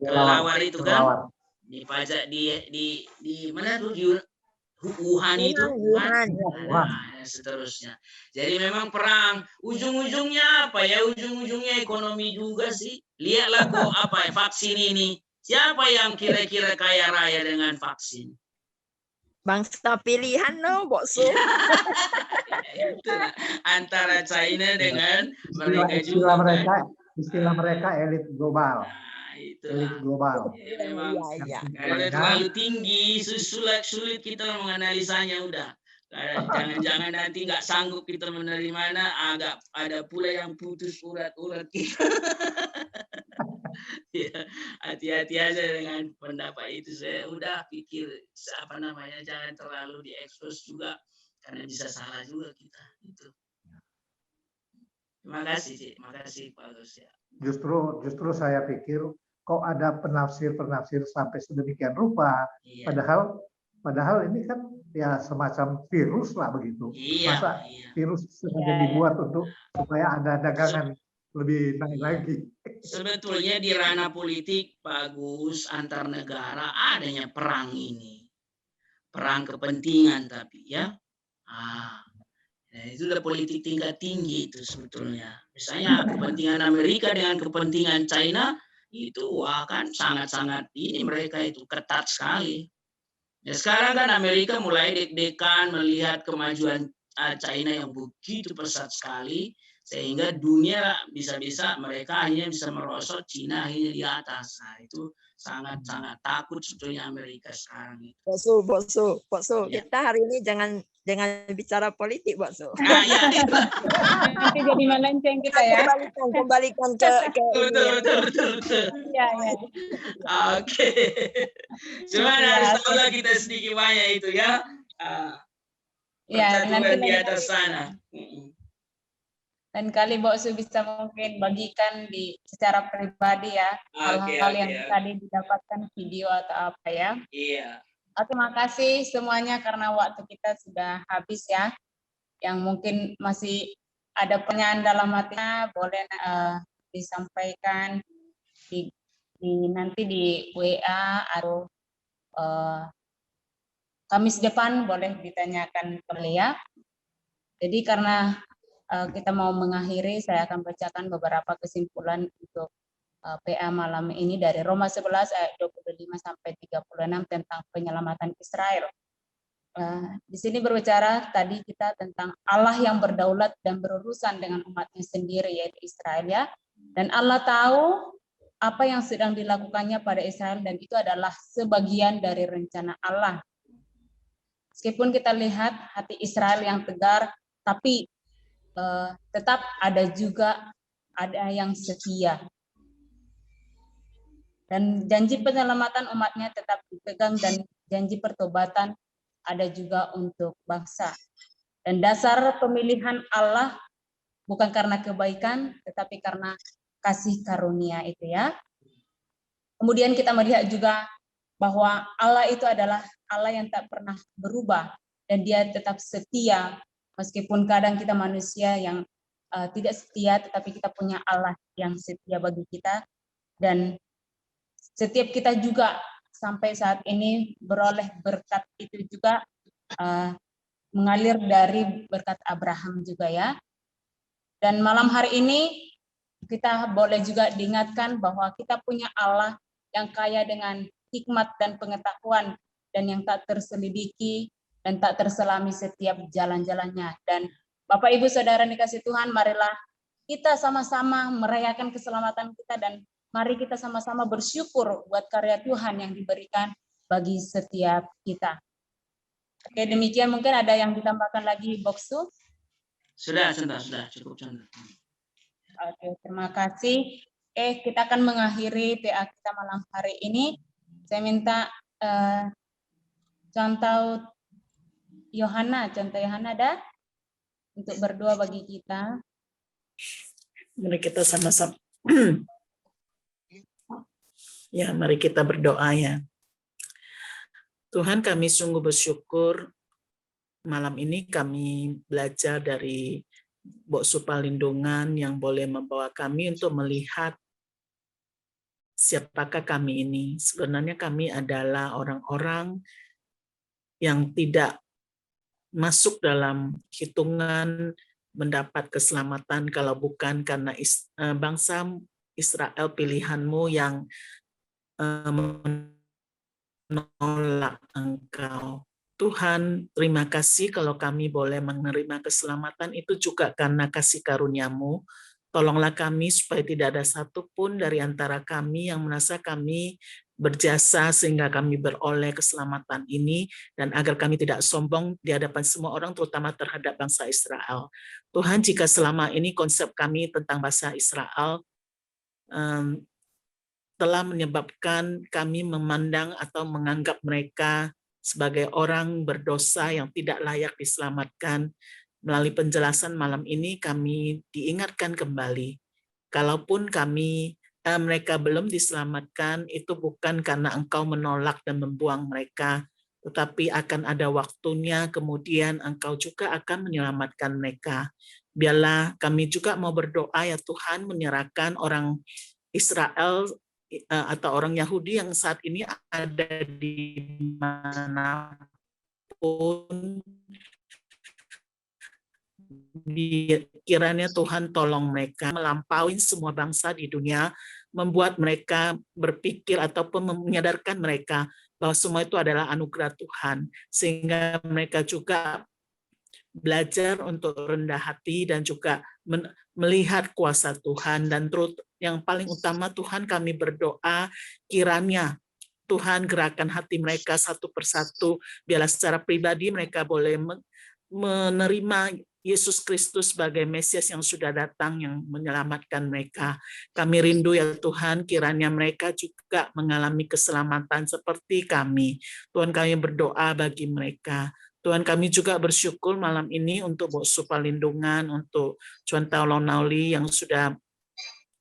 Speaker 2: kelelawar itu kan? Dipajak di mana tuh, di Wuhan itu,
Speaker 4: Wuhan.
Speaker 2: nah, seterusnya. Jadi memang perang, ujung-ujungnya apa ya? Ujung-ujungnya ekonomi juga sih. Lihatlah kok apa ya, vaksin ini. Siapa yang kira-kira kaya raya dengan vaksin?
Speaker 4: Bangsa pilihan no, Bokso.
Speaker 2: Itulah antara China dengan mereka
Speaker 3: istilah
Speaker 2: juga
Speaker 3: mereka,
Speaker 2: kan.
Speaker 3: istilah mereka elit global.
Speaker 2: Nah,
Speaker 3: Elit
Speaker 2: itulah.
Speaker 3: global.
Speaker 2: Ya, memang
Speaker 4: Iya.
Speaker 2: kalau terlalu tinggi, sulit kita menganalisanya udah. Jangan-jangan nanti nggak sanggup kita menerimanya, agak ada pula yang putus urat-urat kita. Ya, hati-hati aja dengan pendapat itu. Saya udah pikir apa namanya, jangan terlalu diekspos juga karena bisa salah juga kita. Itu. Terima kasih, Cik. Terima kasih Pak Gus ya.
Speaker 3: Justru saya pikir kok ada penafsir sampai sedemikian rupa.
Speaker 2: Iya.
Speaker 3: Padahal ini kan ya semacam virus lah begitu.
Speaker 2: Iya,
Speaker 3: Masa
Speaker 2: iya.
Speaker 3: virus sengaja dibuat untuk supaya ada dagangan lebih naik lagi.
Speaker 2: Sebetulnya di ranah politik bagus antar negara adanya perang ini. Perang kepentingan tapi ya. Itu udah politik tingkat tinggi itu sebetulnya. Misalnya kepentingan Amerika dengan kepentingan China itu wah kan sangat-sangat ini mereka itu ketat sekali. Ya sekarang kan Amerika mulai deg-degan melihat kemajuan China yang begitu pesat sekali sehingga dunia bisa-bisa mereka akhirnya bisa merosot, China akhirnya di atas. Nah, itu sangat-sangat takut sebetulnya Amerika sekarang itu.
Speaker 4: Bokso.
Speaker 2: Ya.
Speaker 4: Kita hari ini jangan bicara politik, Bokso.
Speaker 2: Ya.
Speaker 1: Nanti jadi melenceng kita ya.
Speaker 4: Kembalikan ke
Speaker 2: Betul.
Speaker 1: Iya.
Speaker 2: Oke. Cuma harus tahu lah kita sedikit banyak itu ya.
Speaker 1: Ya, nanti
Speaker 2: Persatuan di atas sana.
Speaker 1: Dan kali Boksu bisa mungkin bagikan secara pribadi ya hal-hal yang tadi didapatkan video atau apa ya.
Speaker 2: Iya.
Speaker 1: Terima kasih semuanya karena waktu kita sudah habis ya. Yang mungkin masih ada pertanyaan dalam hatinya boleh disampaikan nanti di WA atau Kamis depan boleh ditanyakan kembali ya. Jadi karena kita mau mengakhiri, saya akan bacakan beberapa kesimpulan untuk PA malam ini dari Roma 11 ayat 25 sampai 36 tentang penyelamatan Israel. Di sini berbicara tadi kita tentang Allah yang berdaulat dan berurusan dengan umatnya sendiri yaitu Israel ya. Dan Allah tahu apa yang sedang dilakukannya pada Israel dan itu adalah sebagian dari rencana Allah. Meskipun kita lihat hati Israel yang tegar, tapi tetap ada yang setia. Dan janji penyelamatan umatnya tetap dipegang dan janji pertobatan ada juga untuk bangsa. Dan dasar pemilihan Allah bukan karena kebaikan, tetapi karena kasih karunia itu ya. Kemudian kita melihat juga bahwa Allah itu adalah Allah yang tak pernah berubah dan dia tetap setia. Meskipun kadang kita manusia yang tidak setia, tetapi kita punya Allah yang setia bagi kita. Dan setiap kita juga sampai saat ini beroleh berkat itu juga mengalir dari berkat Abraham juga ya. Dan malam hari ini kita boleh juga diingatkan bahwa kita punya Allah yang kaya dengan hikmat dan pengetahuan dan yang tak terselidiki dan tak terselami setiap jalan-jalannya. Dan Bapak Ibu Saudara dikasih Tuhan, marilah kita sama-sama merayakan keselamatan kita dan mari kita sama-sama bersyukur buat karya Tuhan yang diberikan bagi setiap kita. Oke, demikian mungkin ada yang ditambahkan lagi Boksu.
Speaker 2: Sudah cukup.
Speaker 1: Oke, terima kasih. Kita akan mengakhiri PA kita malam hari ini. Saya minta contoh Yohana ada untuk berdoa bagi kita.
Speaker 5: Mari kita sama-sama. Ya, mari kita berdoa ya. Tuhan, kami sungguh bersyukur malam ini kami belajar dari Bok Supalindungan yang boleh membawa kami untuk melihat siapakah kami ini. Sebenarnya kami adalah orang-orang yang tidak masuk dalam hitungan mendapat keselamatan kalau bukan karena bangsa Israel pilihanmu yang menolak Engkau. Tuhan, terima kasih kalau kami boleh menerima keselamatan itu juga karena kasih karunia-Mu. Tolonglah kami supaya tidak ada satupun dari antara kami yang merasa kami berjasa sehingga kami beroleh keselamatan ini, dan agar kami tidak sombong di hadapan semua orang, terutama terhadap bangsa Israel. Tuhan, jika selama ini konsep kami tentang bangsa Israel telah menyebabkan kami memandang atau menganggap mereka sebagai orang berdosa yang tidak layak diselamatkan, melalui penjelasan malam ini kami diingatkan kembali. Kalaupun mereka belum diselamatkan, itu bukan karena Engkau menolak dan membuang mereka, tetapi akan ada waktunya kemudian Engkau juga akan menyelamatkan mereka. Biarlah kami juga mau berdoa ya Tuhan, menyerahkan orang Israel atau orang Yahudi yang saat ini ada di manapun, kiranya Tuhan tolong mereka melampaui semua bangsa di dunia, membuat mereka berpikir ataupun menyadarkan mereka bahwa semua itu adalah anugerah Tuhan, sehingga mereka juga belajar untuk rendah hati dan juga melihat kuasa Tuhan. Dan yang paling utama, Tuhan, kami berdoa kiranya Tuhan gerakan hati mereka satu persatu, biarlah secara pribadi mereka boleh menerima Yesus Kristus sebagai Mesias yang sudah datang yang menyelamatkan mereka. Kami rindu ya Tuhan, kiranya mereka juga mengalami keselamatan seperti kami. Tuhan, kami berdoa bagi mereka. Tuhan, kami juga bersyukur malam ini untuk Bok Supalindungan, untuk Cuan Taulong Nauli yang sudah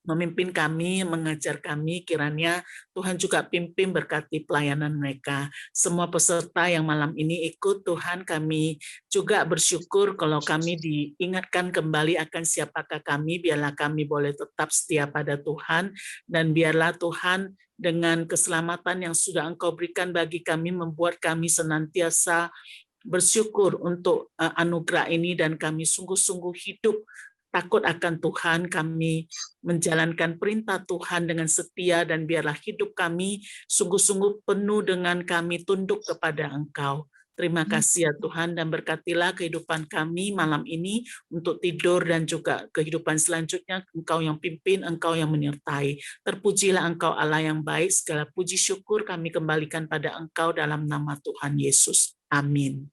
Speaker 5: memimpin kami, mengajar kami, kiranya Tuhan juga pimpin berkati pelayanan mereka. Semua peserta yang malam ini ikut, Tuhan, kami juga bersyukur kalau kami diingatkan kembali akan siapakah kami, biarlah kami boleh tetap setia pada Tuhan, dan biarlah Tuhan dengan keselamatan yang sudah Engkau berikan bagi kami, membuat kami senantiasa bersyukur untuk anugerah ini, dan kami sungguh-sungguh hidup takut akan Tuhan, kami menjalankan perintah Tuhan dengan setia, dan biarlah hidup kami sungguh-sungguh penuh dengan kami tunduk kepada Engkau. Terima kasih ya Tuhan, dan berkatilah kehidupan kami malam ini untuk tidur dan juga kehidupan selanjutnya. Engkau yang pimpin, Engkau yang menyertai. Terpujilah Engkau Allah yang baik, segala puji syukur kami kembalikan pada Engkau dalam nama Tuhan Yesus. Amin.